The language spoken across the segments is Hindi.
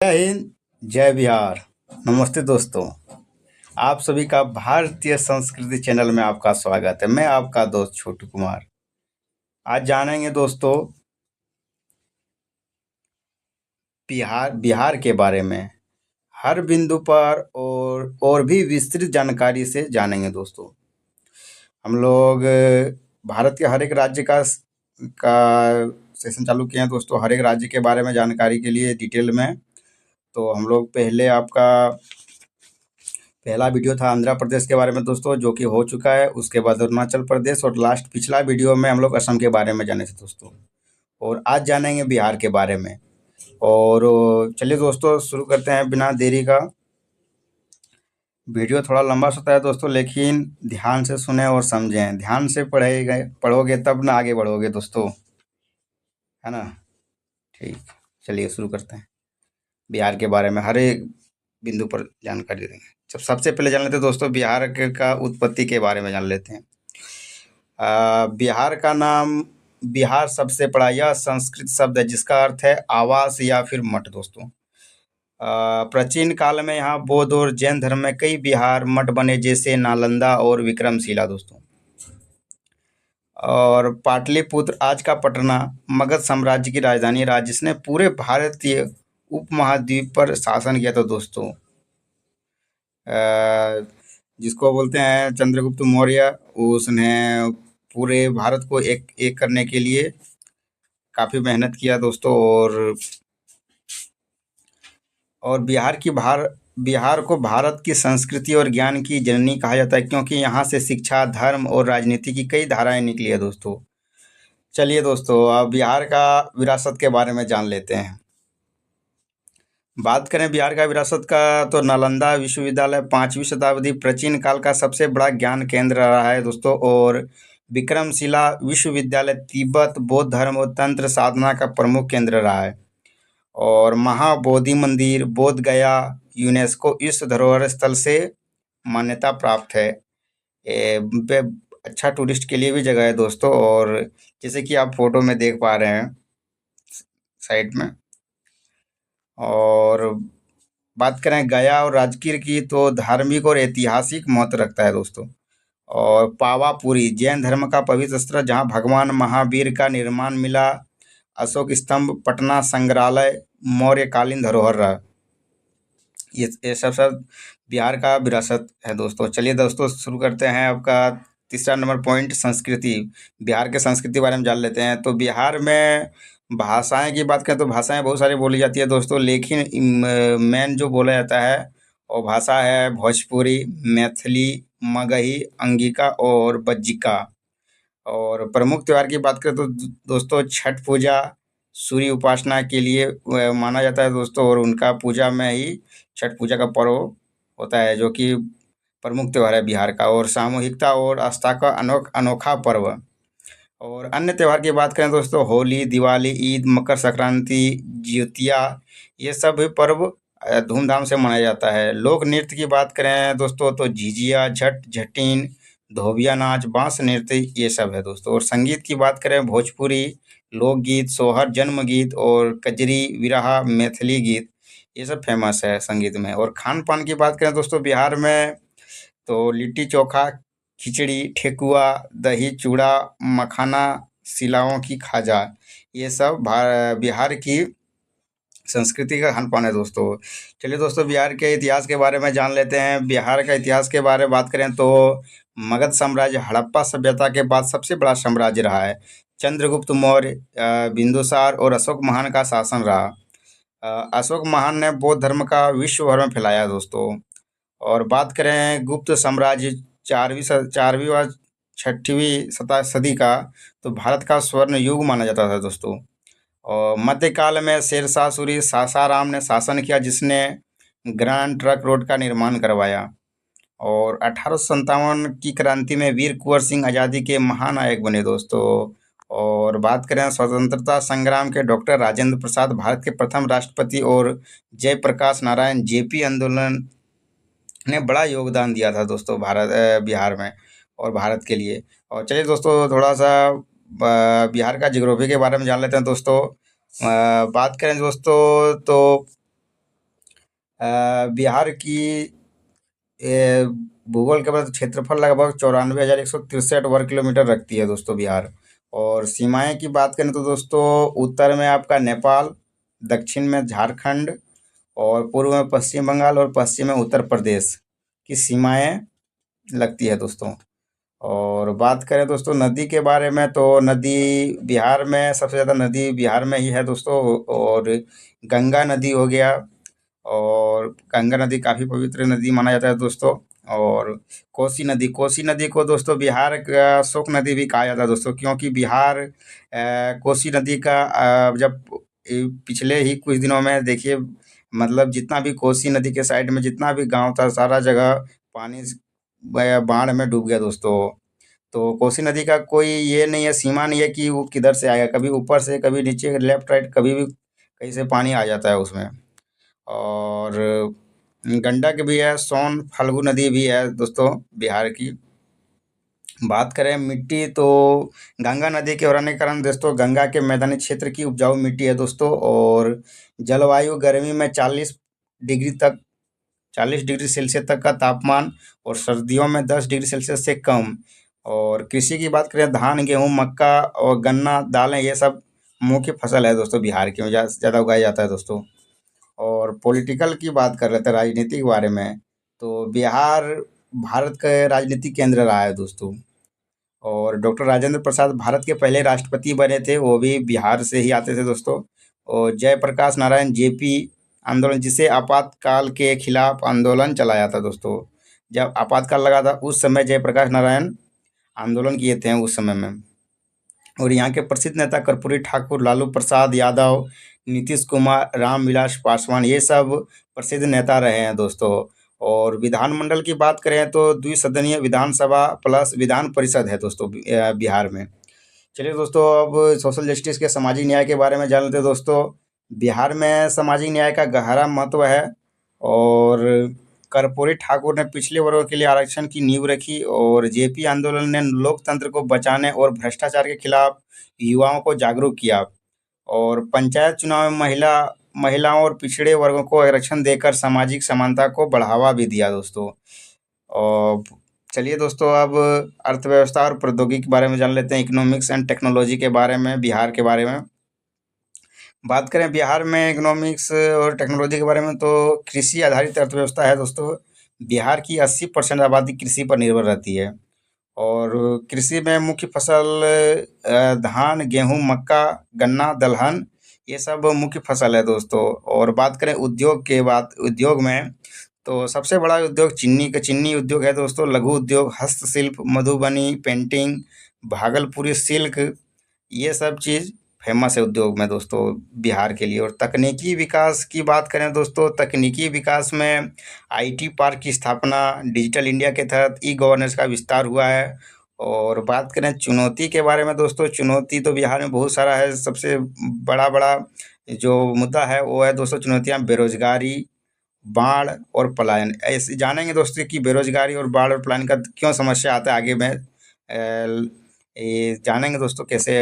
जय हिंद। जय बिहार। नमस्ते दोस्तों। आप सभी का भारतीय संस्कृति चैनल में आपका स्वागत है। मैं आपका दोस्त छोटू कुमार। आज जानेंगे दोस्तों बिहार बिहार के बारे में। हर बिंदु पर और भी विस्तृत जानकारी से जानेंगे दोस्तों। हम लोग भारत के हर एक राज्य का सेशन चालू किए हैं दोस्तों। हर एक राज्य के बारे में जानकारी के लिए डिटेल में। तो हम लोग पहले आपका पहला वीडियो था आंध्र प्रदेश के बारे में दोस्तों, जो कि हो चुका है। उसके बाद अरुणाचल प्रदेश, और लास्ट पिछला वीडियो में हम लोग असम के बारे में जाने थे दोस्तों। और आज जानेंगे बिहार के बारे में। और चलिए दोस्तों शुरू करते हैं बिना देरी का। वीडियो थोड़ा लंबा होता है दोस्तों, लेकिन ध्यान से सुने और समझें। ध्यान से पढ़ोगे तब ना आगे बढ़ोगे दोस्तों, है ना। ठीक, चलिए शुरू करते हैं। बिहार के बारे में हर एक बिंदु पर जानकारी देंगे। सबसे पहले जान लेते हैं दोस्तों बिहार का उत्पत्ति के बारे में जान लेते हैं। बिहार का नाम बिहार सबसे पड़ा यह संस्कृत शब्द है जिसका अर्थ है आवास या फिर मठ दोस्तों। प्राचीन काल में यहाँ बौद्ध और जैन धर्म में कई बिहार मठ बने, जैसे नालंदा और विक्रमशिला दोस्तों। और पाटलिपुत्र आज का पटना मगध साम्राज्य की राजधानी रहा, जिसने पूरे भारतीय उपमहाद्वीप पर शासन किया था दोस्तों। जिसको बोलते हैं चंद्रगुप्त मौर्य, उसने पूरे भारत को एक एक करने के लिए काफ़ी मेहनत किया दोस्तों। और बिहार को भारत की संस्कृति और ज्ञान की जननी कहा जाता है, क्योंकि यहाँ से शिक्षा, धर्म और राजनीति की कई धाराएं निकली है दोस्तों। चलिए दोस्तों अब बिहार का विरासत के बारे में जान लेते हैं। बात करें बिहार का विरासत का, तो नालंदा विश्वविद्यालय 5वीं शताब्दी प्राचीन काल का सबसे बड़ा ज्ञान केंद्र रहा है दोस्तों। और विक्रमशिला विश्वविद्यालय तिब्बत बौद्ध धर्म और तंत्र साधना का प्रमुख केंद्र रहा है। और महाबोधि मंदिर बोध गया यूनेस्को विश्व धरोहर स्थल से मान्यता प्राप्त है। अच्छा टूरिस्ट के लिए भी जगह है दोस्तों। और जैसे कि आप फोटो में देख पा रहे हैं साइड में। और बात करें गया और राजगीर की, तो धार्मिक और ऐतिहासिक महत्व रखता है दोस्तों। और पावापुरी जैन धर्म का पवित्र स्थल, जहां भगवान महावीर का निर्माण मिला। अशोक स्तंभ, पटना संग्रहालय मौर्यकालीन धरोहर रहा। ये सब बिहार का विरासत है दोस्तों। चलिए दोस्तों शुरू करते हैं आपका तीसरा नंबर पॉइंट, संस्कृति। बिहार के संस्कृति के बारे में जान लेते हैं। तो बिहार में भाषाएं की बात करें तो भाषाएं बहुत सारी बोली जाती है दोस्तों, लेकिन मेन जो बोला जाता है वो भाषा है भोजपुरी, मैथिली, मगही, अंगिका और बज्जिका। और प्रमुख त्यौहार की बात करें तो दोस्तों छठ पूजा सूर्य उपासना के लिए माना जाता है दोस्तों। और उनका पूजा में ही छठ पूजा का पर्व होता है, जो कि प्रमुख त्यौहार है बिहार का। और सामूहिकता और आस्था का अनोखा पर्व। और अन्य त्यौहार की बात करें दोस्तों, होली, दिवाली, ईद, मकर संक्रांति, जितिया, ये सब भी पर्व धूमधाम से मनाया जाता है। लोक नृत्य की बात करें दोस्तों तो झिझिया, छठ, झटिन, धोबिया नाच, बांस नृत्य, ये सब है दोस्तों। और संगीत की बात करें भोजपुरी लोकगीत, सोहर, जन्म गीत और कजरी, विरहा, मैथिली गीत, ये सब फेमस है संगीत में। और खान पान की बात करें दोस्तों बिहार में, तो लिट्टी चोखा, खिचड़ी, ठेकुआ, दही चूड़ा, मखाना, सिलाओं की खाजा, ये सब बिहार की संस्कृति का खान पान है दोस्तों। चलिए दोस्तों बिहार के इतिहास के बारे में जान लेते हैं। बिहार का इतिहास के बारे में बात करें तो मगध साम्राज्य हड़प्पा सभ्यता के बाद सबसे बड़ा साम्राज्य रहा है। चंद्रगुप्त मौर्य, बिंदुसार और अशोक महान का शासन रहा। अशोक महान ने बौद्ध धर्म का विश्व भर में फैलाया दोस्तों। और बात करें गुप्त साम्राज्य 4वीं व 6वीं सदी का, तो भारत का स्वर्ण युग माना जाता था दोस्तों। और मध्यकाल में शेरशाह सूरी सासाराम ने शासन किया, जिसने ग्रैंड ट्रंक रोड का निर्माण करवाया। और 1857 की क्रांति में वीर कुंवर सिंह आज़ादी के महानायक बने दोस्तों। और बात करें स्वतंत्रता संग्राम के, डॉक्टर राजेंद्र प्रसाद भारत के प्रथम राष्ट्रपति और जयप्रकाश नारायण जेपी आंदोलन ने बड़ा योगदान दिया था दोस्तों बिहार में और भारत के लिए। और चलिए दोस्तों थोड़ा सा बिहार का जियोग्राफी के बारे में जान लेते हैं दोस्तों। बात करें दोस्तों तो बिहार की ए, भूगोल के बाद क्षेत्रफल लगभग 94,163 वर्ग किलोमीटर रखती है दोस्तों बिहार। और सीमाएं की बात करें तो दोस्तों उत्तर में आपका नेपाल, दक्षिण में झारखंड, और पूर्व में पश्चिम बंगाल, और पश्चिम में उत्तर प्रदेश की सीमाएं लगती है दोस्तों। और बात करें दोस्तों नदी के बारे में, तो नदी बिहार में सबसे ज़्यादा नदी बिहार में ही है दोस्तों। और गंगा नदी हो गया, और गंगा नदी काफ़ी पवित्र नदी माना जाता है दोस्तों। और कोसी नदी को दोस्तों बिहार का शोक नदी भी कहा जाता है दोस्तों, क्योंकि बिहार कोसी नदी का जब पिछले ही कुछ दिनों में देखिए, मतलब जितना भी कोसी नदी के साइड में जितना भी गांव था सारा जगह पानी बाढ़ में डूब गया दोस्तों। तो कोसी नदी का कोई ये नहीं है, सीमा नहीं है कि वो किधर से आएगा, कभी ऊपर से कभी नीचे लेफ्ट राइट कभी भी कहीं से पानी आ जाता है उसमें। और गंडक भी है, सोन फल्गु नदी भी है दोस्तों बिहार की। बात करें मिट्टी, तो गंगा नदी के होने के कारण दोस्तों गंगा के मैदानी क्षेत्र की उपजाऊ मिट्टी है दोस्तों। और जलवायु गर्मी में 40 डिग्री सेल्सियस तक का तापमान, और सर्दियों में 10 डिग्री सेल्सियस से कम। और कृषि की बात करें, धान गेहूं मक्का और गन्ना दालें ये सब मुख्य फसल है दोस्तों बिहार की, ज़्यादा उगाया जाता है दोस्तों। और पॉलिटिकल की बात कर रहे थे राजनीति के बारे में, तो बिहार भारत का राजनीतिक केंद्र रहा है दोस्तों। और डॉक्टर राजेंद्र प्रसाद भारत के पहले राष्ट्रपति बने थे, वो भी बिहार से ही आते थे दोस्तों। और जयप्रकाश नारायण जेपी आंदोलन, जिसे आपातकाल के खिलाफ आंदोलन चलाया था दोस्तों। जब आपातकाल लगा था उस समय जयप्रकाश नारायण आंदोलन किए थे उस समय में। और यहाँ के प्रसिद्ध नेता कर्पूरी ठाकुर, लालू प्रसाद यादव, नीतीश कुमार, रामविलास पासवान ये सब प्रसिद्ध नेता रहे हैं दोस्तों। और विधानमंडल की बात करें तो द्विसदनीय विधानसभा प्लस विधान परिषद है दोस्तों बिहार में। चलिए दोस्तों अब सोशल जस्टिस के सामाजिक न्याय के बारे में जान लेते हैं दोस्तों। बिहार में सामाजिक न्याय का गहरा महत्व है। और कर्पूरी ठाकुर ने पिछले वर्गों के लिए आरक्षण की नींव रखी, और जेपी आंदोलन ने लोकतंत्र को बचाने और भ्रष्टाचार के खिलाफ युवाओं को जागरूक किया। और पंचायत चुनाव में महिलाओं और पिछड़े वर्गों को आरक्षण देकर सामाजिक समानता को बढ़ावा भी दिया दोस्तों। और चलिए दोस्तों अब अर्थव्यवस्था और प्रौद्योगिकी के बारे में जान लेते हैं, इकोनॉमिक्स एंड टेक्नोलॉजी के बारे में, बिहार के बारे में। बात करें बिहार में इकोनॉमिक्स और टेक्नोलॉजी के बारे में, तो कृषि आधारित अर्थव्यवस्था है दोस्तों। बिहार की 80% आबादी कृषि पर निर्भर रहती है। और कृषि में मुख्य फसल धान गेहूं मक्का गन्ना दलहन ये सब मुख्य फसल है दोस्तों। और बात करें उद्योग में, तो सबसे बड़ा उद्योग चीनी उद्योग है दोस्तों। लघु उद्योग, हस्तशिल्प, मधुबनी पेंटिंग, भागलपुरी सिल्क ये सब चीज़ फेमस है उद्योग में दोस्तों बिहार के लिए। और तकनीकी विकास की बात करें दोस्तों, तकनीकी विकास में आईटी पार्क की स्थापना, डिजिटल इंडिया के तहत ई गवर्नेंस का विस्तार हुआ है। और बात करें चुनौती के बारे में दोस्तों, चुनौती तो बिहार में बहुत सारा है। सबसे बड़ा बड़ा जो मुद्दा है वो है दोस्तों चुनौतियाँ, बेरोजगारी, बाढ़ और पलायन। ऐसे जानेंगे दोस्तों कि बेरोजगारी और बाढ़ और पलायन का क्यों समस्या आता है, आगे में ये जानेंगे दोस्तों कैसे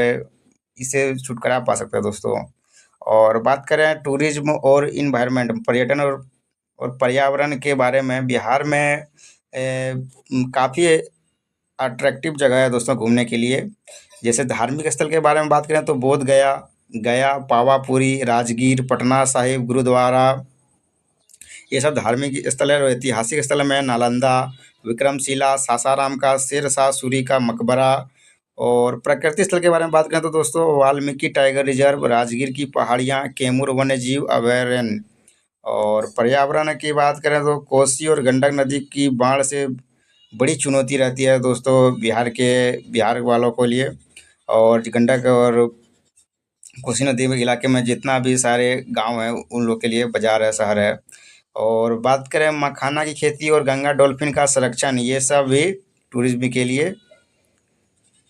इसे छुटकारा पा सकते हैं दोस्तों। और बात करें टूरिज्म और इन्वायरमेंट, पर्यटन और पर्यावरण के बारे में, बिहार में काफ़ी अट्रैक्टिव जगह है दोस्तों घूमने के लिए। जैसे धार्मिक स्थल के बारे में बात करें तो बोध गया, पावापुरी, राजगीर, पटना साहिब गुरुद्वारा ये सब धार्मिक स्थल है। और ऐतिहासिक स्थल में नालंदा, विक्रमशिला, सासाराम का शेरशाह सूरी का मकबरा। और प्रकृति स्थल के बारे में बात करें तो दोस्तों वाल्मीकि टाइगर रिजर्व, राजगीर की पहाड़ियाँ, कैमूर वन्य जीव अभयारण्य। और पर्यावरण की बात करें तो कोसी और गंडक नदी की बाढ़ से बड़ी चुनौती रहती है दोस्तों बिहार वालों के लिए। और गंडक और कोसी नदी में इलाके में जितना भी सारे गांव हैं उन लोग के लिए बाजार है, शहर है। और बात करें मखाना की खेती और गंगा डॉल्फिन का संरक्षण, ये सब भी टूरिज्म के लिए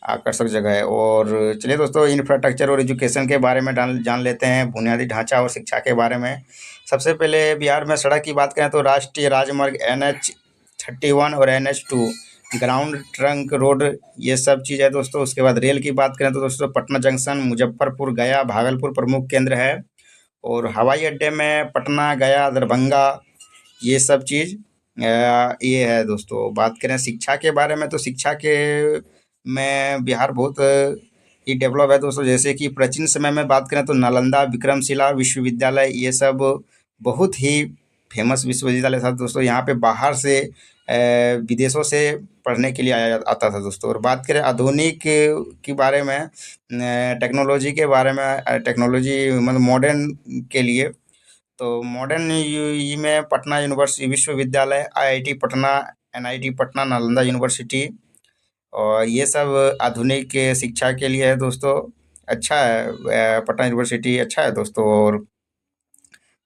आकर्षक जगह है। और चलिए दोस्तों इंफ्रास्ट्रक्चर और एजुकेशन के बारे में जान लेते हैं, बुनियादी ढांचा और शिक्षा के बारे में। सबसे पहले बिहार में सड़क की बात करें तो राष्ट्रीय राजमार्ग NH-31 और NH-2, ग्राउंड ट्रंक रोड ये सब चीज़ है दोस्तों। उसके बाद रेल की बात करें तो दोस्तों पटना जंक्शन, मुजफ्फरपुर, गया, भागलपुर प्रमुख केंद्र है। और हवाई अड्डे में पटना, गया, दरभंगा, ये सब चीज़ ये है दोस्तों। बात करें शिक्षा के बारे में तो शिक्षा के में बिहार बहुत ही डेवलप है दोस्तों। जैसे कि प्राचीन समय में बात करें तो नालंदा विक्रमशिला विश्वविद्यालय ये सब बहुत ही फेमस विश्वविद्यालय था दोस्तों। यहाँ पे बाहर से विदेशों से पढ़ने के लिए आता था दोस्तों। और बात करें आधुनिक के बारे में, टेक्नोलॉजी के बारे में, टेक्नोलॉजी मतलब मॉडर्न के लिए, तो मॉडर्न में पटना यूनिवर्सिटी विश्वविद्यालय, IIT Patna, NIT Patna, Nalanda university, और ये सब आधुनिक शिक्षा के लिए है दोस्तों। अच्छा है, पटना यूनिवर्सिटी अच्छा है दोस्तों। और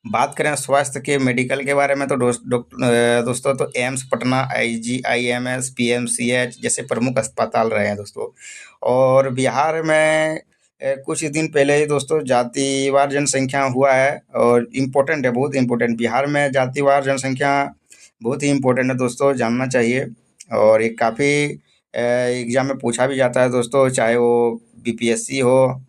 बात करें स्वास्थ्य के मेडिकल के बारे में तो दोस्तों तो एम्स पटना, आईजीआईएमएस, पीएमसीएच जैसे प्रमुख अस्पताल रहे हैं दोस्तों। और बिहार में कुछ दिन पहले ही दोस्तों जातिवार जनसंख्या हुआ है, और इम्पोर्टेंट है, बहुत इम्पोर्टेंट। बिहार में जातिवार जनसंख्या बहुत ही इम्पोर्टेंट है दोस्तों, जानना चाहिए। और ये काफ़ी एग्जाम में पूछा भी जाता है दोस्तों, चाहे वो बीपीएससी हो,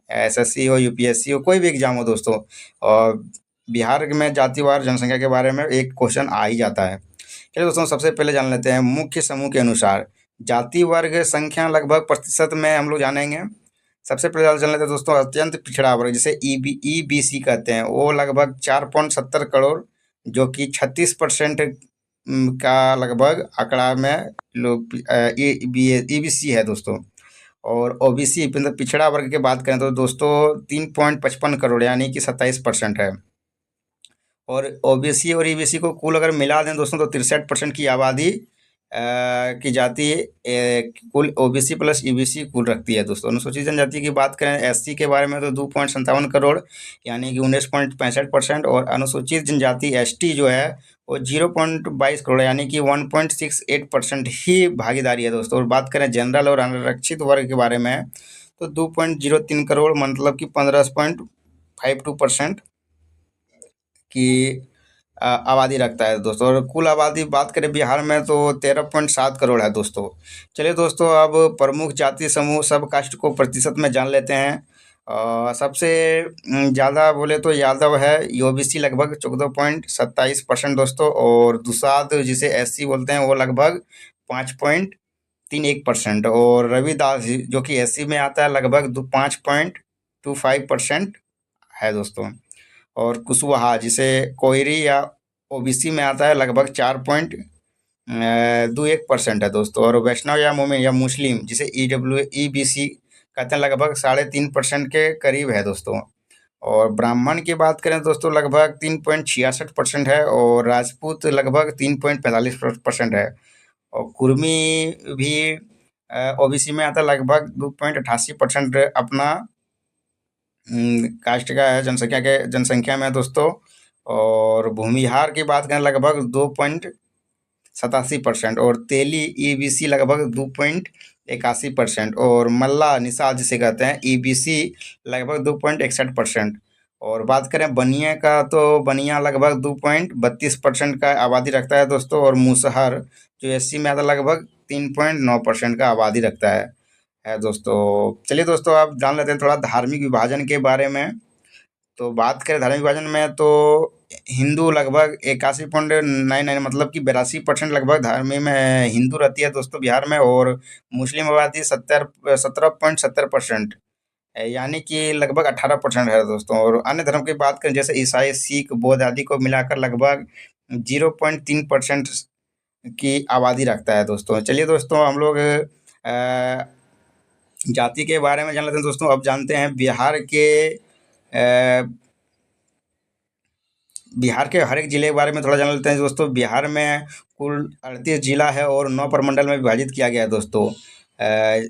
एसएससी हो, यूपीएससी हो, कोई भी एग्जाम हो दोस्तों। और बिहार में जातिवार जनसंख्या के बारे में एक क्वेश्चन आ ही जाता है। चलिए दोस्तों सबसे पहले जान लेते हैं मुख्य समूह के अनुसार जाति वर्ग संख्या लगभग प्रतिशत में हम लोग जानेंगे। सबसे पहले जान लेते हैं दोस्तों अत्यंत पिछड़ा वर्ग, जिसे ईबीसी कहते हैं, वो लगभग 4.70 करोड़, जो कि 36% का लगभग आंकड़ा में लोग ईबीसी है दोस्तों। और ओबीसी मतलब पिछड़ा वर्ग की बात करें तो दोस्तों 3.55 करोड़ यानी कि 27% है। और ओबीसी और ईबीसी को कुल अगर मिला दें दोस्तों तो 63% की आबादी की जाति कुल ओबीसी प्लस ईबीसी कुल रखती है दोस्तों। अनुसूचित जनजाति की बात करें एससी के बारे में तो 2.57 करोड़ यानी कि 19.65%। और अनुसूचित जनजाति एसटी जो है वो 0.22 करोड़ यानी कि 1.68% ही भागीदारी है दोस्तों। और बात करें जनरल और अनारक्षित वर्ग के बारे में तो 2.03 करोड़ मतलब कि 15.52% की आबादी रखता है दोस्तों। और कुल आबादी बात करें बिहार में तो 13.7 करोड़ है दोस्तों। चलिए दोस्तों अब प्रमुख जाति समूह सब कास्ट को प्रतिशत में जान लेते हैं। सबसे ज़्यादा बोले तो यादव है, ओबीसी लगभग 14.27% दोस्तों। और दुसाध जिसे एससी बोलते हैं वो लगभग 5.31%। और रविदास जो कि एससी में आता है लगभग 5.25% है दोस्तों। और कुशवाहा जिसे कोयरी या ओबीसी में आता है लगभग 4.21% है दोस्तों। और वैष्णव या मोमिन या मुस्लिम जिसे ईबीसी कहते हैं लगभग 3.5% के करीब है दोस्तों। और ब्राह्मण की बात करें दोस्तों लगभग 3.66% है। और राजपूत लगभग 3.45% है। और कुर्मी भी ओबीसी में आता है लगभग 2.88% अपना कास्ट का है जनसंख्या में दोस्तों। और भूमिहार की बात करें लगभग 2.87%। और तेली ईबीसी लगभग 2.81%। और मल्ला निषाद जिसे कहते हैं ईबीसी लगभग 2.61%। और बात करें बनिया का तो बनिया लगभग 2.32% का आबादी रखता है दोस्तों। और मुसहर जो एससी में आता है लगभग 3.9% का आबादी रखता है दोस्तों। चलिए दोस्तों आप जान लेते हैं थोड़ा धार्मिक विभाजन के बारे में। तो बात करें धार्मिक विभाजन में तो हिंदू लगभग 81.99 मतलब कि 82% लगभग धर्म में हिंदू रहती है दोस्तों बिहार में। और मुस्लिम आबादी 17.70% यानी कि लगभग 18% है दोस्तों। और अन्य धर्म की बात करें जैसे ईसाई, सिख, बौद्ध आदि को मिलाकर लगभग 0.3% की आबादी रखता है दोस्तों। चलिए दोस्तों हम लोग जाति के बारे में जान लेते हैं दोस्तों। अब जानते हैं बिहार के हर एक जिले के बारे में थोड़ा जान लेते हैं दोस्तों। बिहार में कुल 38 जिला है और 9 प्रमंडल में विभाजित किया गया है दोस्तों।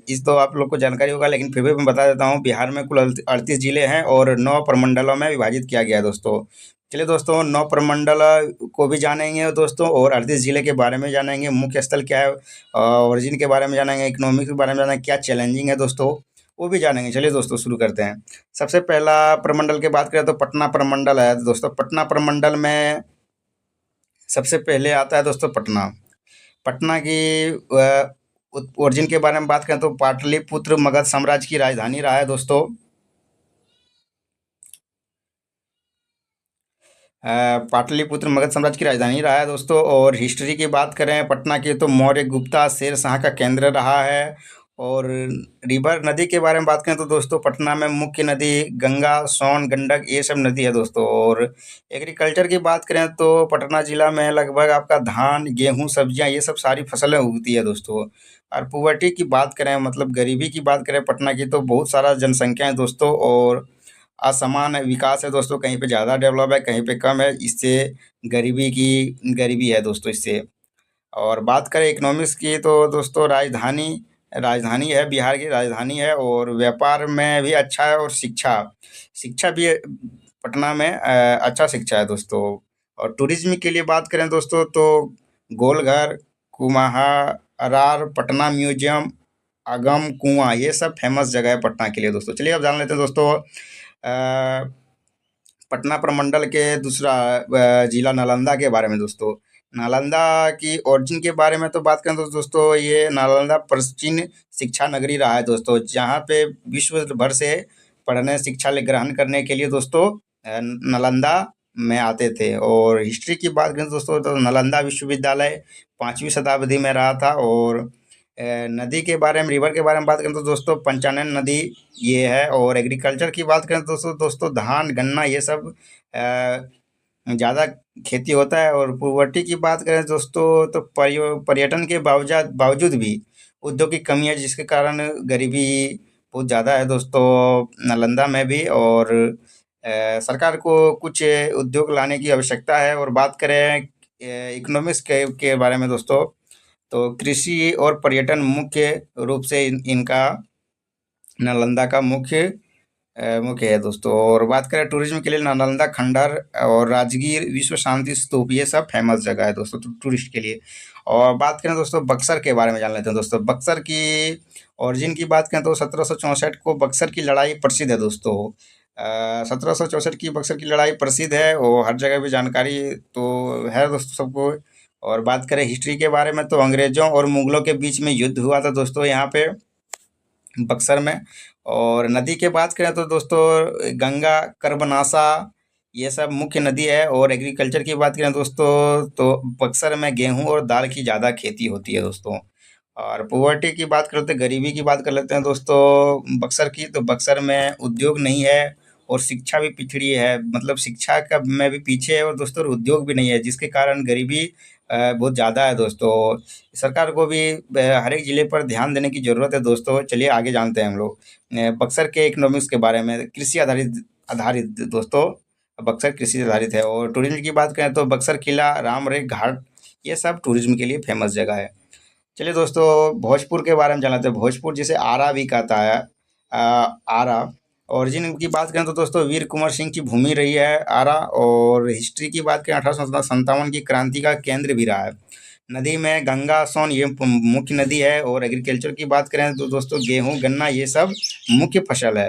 इस तो आप लोग को जानकारी होगा लेकिन फिर भी मैं बता देता हूँ। बिहार में कुल 38 जिले हैं और 9 प्रमंडलों में विभाजित किया गया है दोस्तों। चलिए दोस्तों 9 प्रमंडल को भी जानेंगे दोस्तों और 38 जिले के बारे में जानेंगे। मुख्य स्थल क्या है, ओरिजिन के बारे में जानेंगे, इकोनॉमिक के बारे में जानेंगे, क्या चैलेंजिंग है दोस्तों वो भी जानेंगे। चलिए दोस्तों शुरू करते हैं। सबसे पहला प्रमंडल की बात करें तो पटना प्रमंडल है दोस्तों। पटना प्रमंडल में सबसे पहले आता है दोस्तों पटना। पटना की ओरिजिन के बारे में बात करें तो पाटलिपुत्र मगध साम्राज्य की राजधानी रहा है दोस्तों। पाटलिपुत्र मगध साम्राज्य की राजधानी रहा है दोस्तों। और हिस्ट्री की बात करें पटना की, तो मौर्य, गुप्ता, शेरशाह का केंद्र रहा है। और रिवर नदी के बारे में बात करें तो दोस्तों पटना में मुख्य नदी गंगा, सोन, गंडक, ये सब नदी है दोस्तों। और एग्रीकल्चर की बात करें तो पटना जिला में लगभग आपका धान, गेहूं, सब्जियां, ये सब सारी फसलें उगती है दोस्तों। और पुवर्टी की बात करें, मतलब गरीबी की बात करें पटना की, तो बहुत सारा जनसंख्या है दोस्तों। और असमान विकास है दोस्तों, कहीं पे ज़्यादा डेवलप है, कहीं पे कम है। इससे गरीबी है दोस्तों इससे। और बात करें इकोनॉमिक्स की तो दोस्तों राजधानी राजधानी है, बिहार की राजधानी है। और व्यापार में भी अच्छा है। और शिक्षा शिक्षा भी पटना में अच्छा शिक्षा है दोस्तों। और टूरिज्म के लिए बात करें दोस्तों तो गोलघर, कुमाहा, अरार, पटना म्यूजियम, आगम कुआं, ये सब फेमस जगह है पटना के लिए दोस्तों। चलिए अब जान लेते हैं दोस्तों पटना प्रमंडल के दूसरा जिला नालंदा के बारे में दोस्तों। नालंदा की ओरिजिन के बारे में तो बात करें तो दोस्तों ये नालंदा प्राचीन शिक्षा नगरी रहा है दोस्तों, जहाँ पे विश्व भर से पढ़ने, शिक्षा ले ग्रहण करने के लिए दोस्तों नालंदा में आते थे। और हिस्ट्री की बात करें दोस्तों तो नालंदा विश्वविद्यालय 5वीं शताब्दी में रहा था। और नदी के बारे में, रिवर के बारे में बात करें तो दोस्तों पंचानन नदी ये है। और एग्रीकल्चर की बात करें तो दोस्तों धान, गन्ना, ये सब ज़्यादा खेती होता है। और पूर्ववर्ती की बात करें दोस्तों तो पर्यटन के बावजूद बावजूद भी उद्योग की कमी है, जिसके कारण गरीबी बहुत ज़्यादा है दोस्तों नालंदा में भी। और सरकार को कुछ उद्योग लाने की आवश्यकता है। और बात करें इकोनॉमिक्स के बारे में दोस्तों, तो कृषि और पर्यटन मुख्य रूप से इनका नालंदा का मुख्य है दोस्तों। और बात करें टूरिज्म के लिए नालंदा खंडहर और राजगीर, विश्व शांति स्तूप, ये सब फेमस जगह है दोस्तों टूरिस्ट के लिए। और बात करें दोस्तों बक्सर के बारे में जान लेते हैं दोस्तों। बक्सर की ओरिजिन की बात करें तो 1764 को बक्सर की लड़ाई प्रसिद्ध है दोस्तों। 1764 की बक्सर की लड़ाई प्रसिद्ध है, और हर जगह भी जानकारी तो है दोस्तों सबको। और बात करें हिस्ट्री के बारे में तो अंग्रेजों और मुगलों के बीच में युद्ध हुआ था दोस्तों यहाँ पे बक्सर में। और नदी के बात करें तो दोस्तों गंगा, कर्बनाशा, ये सब मुख्य नदी है। और एग्रीकल्चर की बात करें दोस्तों तो बक्सर में गेहूं और दाल की ज़्यादा खेती होती है दोस्तों। और पॉवर्टी की बात करते हैं, गरीबी की बात कर लेते हैं दोस्तों बक्सर की, तो बक्सर में उद्योग नहीं है। और शिक्षा भी पिछड़ी है, मतलब शिक्षा का में भी पीछे है। और दोस्तों उद्योग भी नहीं है, जिसके कारण गरीबी बहुत ज़्यादा है दोस्तों। सरकार को भी हर एक ज़िले पर ध्यान देने की ज़रूरत है दोस्तों। चलिए आगे जानते हैं हम लोग बक्सर के इकोनॉमिक्स के बारे में। कृषि आधारित आधारित दोस्तों, बक्सर कृषि आधारित है। और टूरिज्म की बात करें तो बक्सर किला, रामरेख घाट, ये सब टूरिज्म के लिए फेमस जगह है। चलिए दोस्तों भोजपुर के बारे में जान लेते हैं। भोजपुर जिसे आरा भी कहता है, आरा। ओरिजिन की बात करें तो दोस्तों वीर कुंवर सिंह की भूमि रही है आरा। और हिस्ट्री की बात करें 1857 की क्रांति का केंद्र भी रहा है। नदी में गंगा, सोन, ये मुख्य नदी है। और एग्रीकल्चर की बात करें तो दोस्तों गेहूं, गन्ना, ये सब मुख्य फसल है,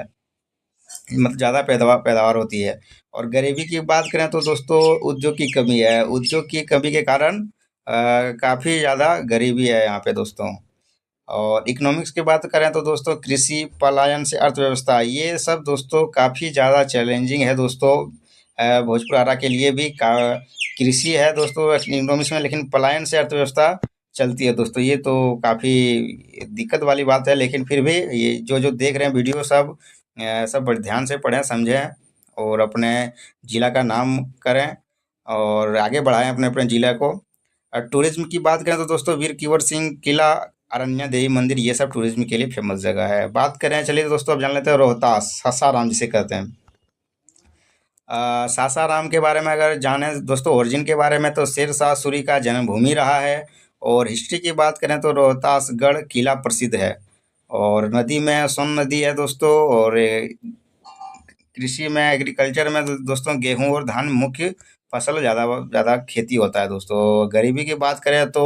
मतलब ज़्यादा पैदावार पैदावार होती है। और गरीबी की बात करें तो दोस्तों उद्योग की कमी है। उद्योग की कमी के कारण काफ़ी ज़्यादा गरीबी है यहाँ पे दोस्तों। और इकोनॉमिक्स की बात करें तो दोस्तों कृषि, पलायन से अर्थव्यवस्था, ये सब दोस्तों काफ़ी ज़्यादा चैलेंजिंग है दोस्तों। भोजपुर आरा के लिए भी कृषि है दोस्तों इकोनॉमिक्स में, लेकिन पलायन से अर्थव्यवस्था चलती है दोस्तों। ये तो काफ़ी दिक्कत वाली बात है। लेकिन फिर भी ये जो जो देख रहे हैं वीडियो सब सब बड़े ध्यान से पढ़ें, समझें, और अपने ज़िला का नाम करें और आगे बढ़ाएं अपने अपने ज़िला को। टूरिज्म की बात करें तो दोस्तों वीर कुंवर सिंह किला, अरण्या देवी मंदिर, ये सब टूरिज्म के लिए फेमस जगह है। बात करें, चलिए दोस्तों अब जान लेते हैं रोहतास, सासाराम जिसे कहते हैं। सासाराम के बारे में अगर जाने दोस्तों ओरिजिन के बारे में, तो शेर शाह सूरी का जन्मभूमि रहा है। और हिस्ट्री की बात करें तो रोहतासगढ़ किला प्रसिद्ध है। और नदी में सोन नदी है दोस्तों। और कृषि में, एग्रीकल्चर में दोस्तों गेहूं और धान मुख्य फसल, ज़्यादा ज़्यादा खेती होता है दोस्तों। गरीबी की बात करें तो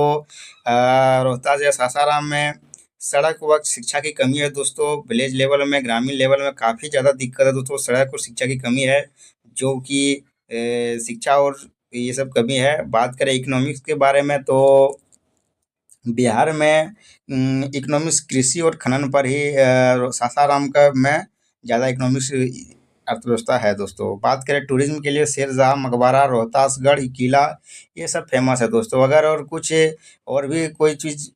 रोहतास या सासाराम में सड़क व शिक्षा की कमी है दोस्तों। विलेज लेवल में, ग्रामीण लेवल में काफ़ी ज़्यादा दिक्कत है दोस्तों, सड़क और शिक्षा की कमी है, जो कि शिक्षा और ये सब कमी है। बात करें इकोनॉमिक्स के बारे में तो बिहार में इकोनॉमिक्स कृषि और खनन पर ही सासाराम का में ज़्यादा इकोनॉमिक्स अर्थव्यवस्था है दोस्तों। बात करें टूरिज्म के लिए, शेरशाह मकबरा, रोहतासगढ़ किला, ये सब फेमस है दोस्तों। अगर और कुछ और भी कोई चीज़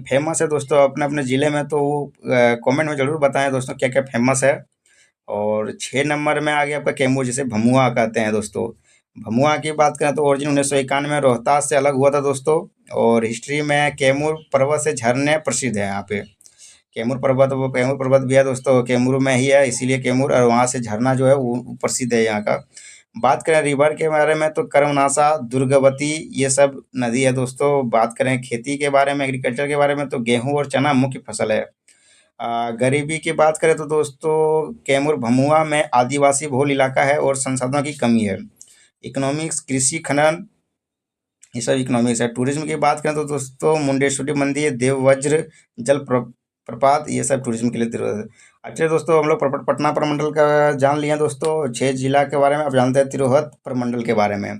फेमस है दोस्तों अपने अपने ज़िले में, तो वो कमेंट में ज़रूर बताएं दोस्तों क्या क्या फेमस है। और 6 नंबर में आ गया आपका कैमूर, जिसे भमुआ कहते हैं दोस्तों। भमुआ की बात करें तो ओरिजिन 1991 में रोहतास से अलग हुआ था दोस्तों। और हिस्ट्री में कैमूर पर्वत से झरने प्रसिद्ध है यहाँ पे। कैमूर पर्वत, वो कैमूर पर्वत भी है दोस्तों, कैमूर में ही है, इसीलिए कैमूर, और वहाँ से झरना जो है वो प्रसिद्ध है यहाँ का। बात करें रिवर के बारे में तो कर्मनाशा, दुर्गवती, ये सब नदी है दोस्तों। बात करें खेती के बारे में, एग्रीकल्चर के बारे में, तो गेहूं और चना मुख्य फसल है। गरीबी की बात करें तो दोस्तों कैमूर भमुआ में आदिवासी बहुल इलाका है और संसाधनों की कमी है। इकोनॉमिक्स, कृषि, खनन, ये सब इकोनॉमिक्स है। टूरिज्म की बात करें तो दोस्तों मुंडेश्वरी मंदिर, देववज्र प्रपात, ये सब टूरिज्म के लिए अच्छा दोस्तों, हम लोग पटना प्रमंडल का जान लिए दोस्तों। 6 जिला के बारे में अब जानते हैं तिरहुत प्रमंडल के बारे में।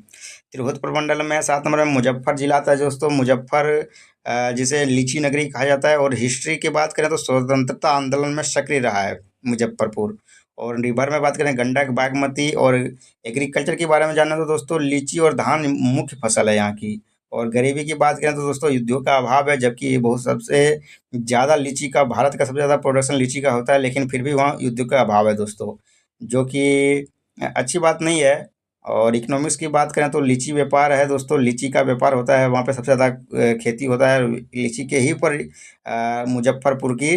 तिरहुत प्रमंडल में 7 नंबर में मुजफ्फर जिला आता है दोस्तों। मुजफ्फर जिसे लीची नगरी कहा जाता है। और हिस्ट्री की बात करें तो स्वतंत्रता आंदोलन में सक्रिय रहा है मुजफ्फरपुर। और रिवर में बात करें गंडक, बागमती। और एग्रीकल्चर के बारे में जानना तो दोस्तों लीची और धान मुख्य फसल है यहाँ की। और गरीबी की बात करें तो दोस्तों उद्योग का अभाव है, जबकि ये बहुत सबसे ज़्यादा लीची का, भारत का सबसे ज़्यादा प्रोडक्शन लीची का होता है, लेकिन फिर भी वहाँ उद्योग का अभाव है दोस्तों, जो कि अच्छी बात नहीं है। और इकोनॉमिक्स की बात करें तो लीची व्यापार है दोस्तों, लीची का व्यापार होता है वहाँ पे, सबसे ज़्यादा खेती होता है लीची के ही पर। मुजफ्फरपुर की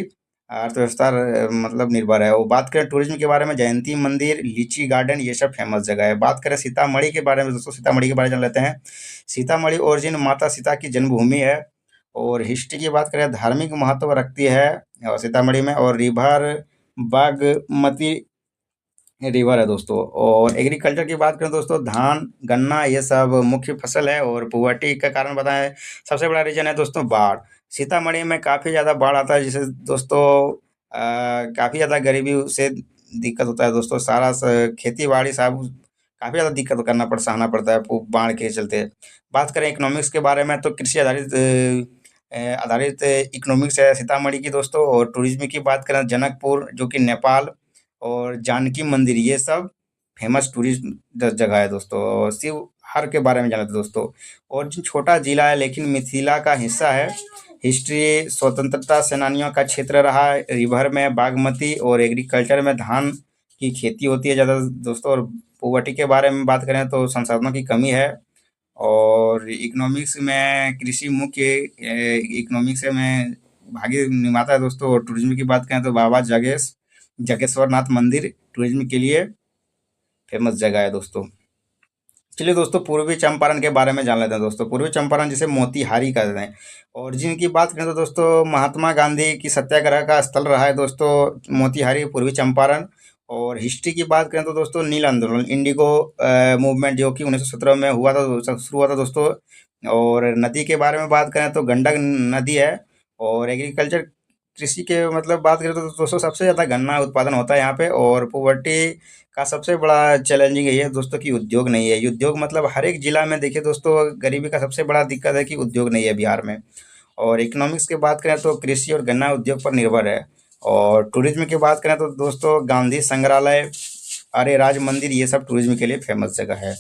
अर्थव्यवस्था मतलब निर्भर है। वो बात करें टूरिज्म के बारे में, जयंती मंदिर, लीची गार्डन, ये सब फेमस जगह है। बात करें सीतामढ़ी के बारे में दोस्तों, सीतामढ़ी के बारे में जान लेते हैं। सीतामढ़ी ओरिजिन माता सीता की जन्मभूमि है। और हिस्ट्री की बात करें, धार्मिक महत्व रखती है और सीतामढ़ी में। और रिवर बागमती रिवर है दोस्तों। और एग्रीकल्चर की बात करें दोस्तों, धान, गन्ना, ये सब मुख्य फसल है। और पुअर्टी का कारण बताएं, सबसे बड़ा रीजन है दोस्तों बाढ़। सीतामढ़ी में काफ़ी ज़्यादा बाढ़ आता है, जिससे दोस्तों काफ़ी ज़्यादा गरीबी से दिक्कत होता है दोस्तों। सारा खेती बाड़ी सब काफ़ी ज़्यादा दिक्कत करना सहना पड़ता है बाढ़ के चलते। बात करें इकोनॉमिक्स के बारे में तो कृषि आधारित इकोनॉमिक्स है सीतामढ़ी की दोस्तों। और टूरिज्म की बात करें, जनकपुर जो कि नेपाल, और जानकी मंदिर, ये सब फेमस टूरिज्म जगह है दोस्तों। और शिव हर के बारे में जाना था दोस्तों। और जो छोटा जिला है लेकिन मिथिला का हिस्सा है। हिस्ट्री, स्वतंत्रता सेनानियों का क्षेत्र रहा है। रिवर में बागमती। और एग्रीकल्चर में धान की खेती होती है ज़्यादा दोस्तों। और पॉवर्टी के बारे में बात करें तो संसाधनों की कमी है। और इकोनॉमिक्स में कृषि मुख्य इकोनॉमिक्स में भागी निभाता है दोस्तों। और टूरिज्म की बात करें तो बाबा जागेश्वर नाथ मंदिर टूरिज्म के लिए फेमस जगह है दोस्तों। चलिए दोस्तों, पूर्वी चंपारण के बारे में जान लेते हैं दोस्तों। पूर्वी चंपारण जिसे मोतिहारी कहते हैं। और जिनकी बात करें तो दोस्तों महात्मा गांधी की सत्याग्रह का स्थल रहा है दोस्तों मोतिहारी, पूर्वी चंपारण। और हिस्ट्री की बात करें तो दोस्तों नील आंदोलन, इंडिगो मूवमेंट, जो कि 1917 में हुआ था, शुरू हुआ था दोस्तों। और नदी के बारे में बात करें तो गंडक नदी है। और एग्रीकल्चर, कृषि के मतलब बात करें तो दोस्तों सबसे ज़्यादा गन्ना उत्पादन होता है यहाँ पे। और पोवर्टी का सबसे बड़ा चैलेंजिंग यही है दोस्तों कि उद्योग नहीं है। उद्योग मतलब हर एक जिला में देखिए दोस्तों, गरीबी का सबसे बड़ा दिक्कत है कि उद्योग नहीं है बिहार में। और इकोनॉमिक्स की बात करें तो कृषि और गन्ना उद्योग पर निर्भर है। और टूरिज्म की बात करें तो दोस्तों गांधी संग्रहालय, आर्य राज मंदिर, ये सब टूरिज्म के लिए फेमस जगह है।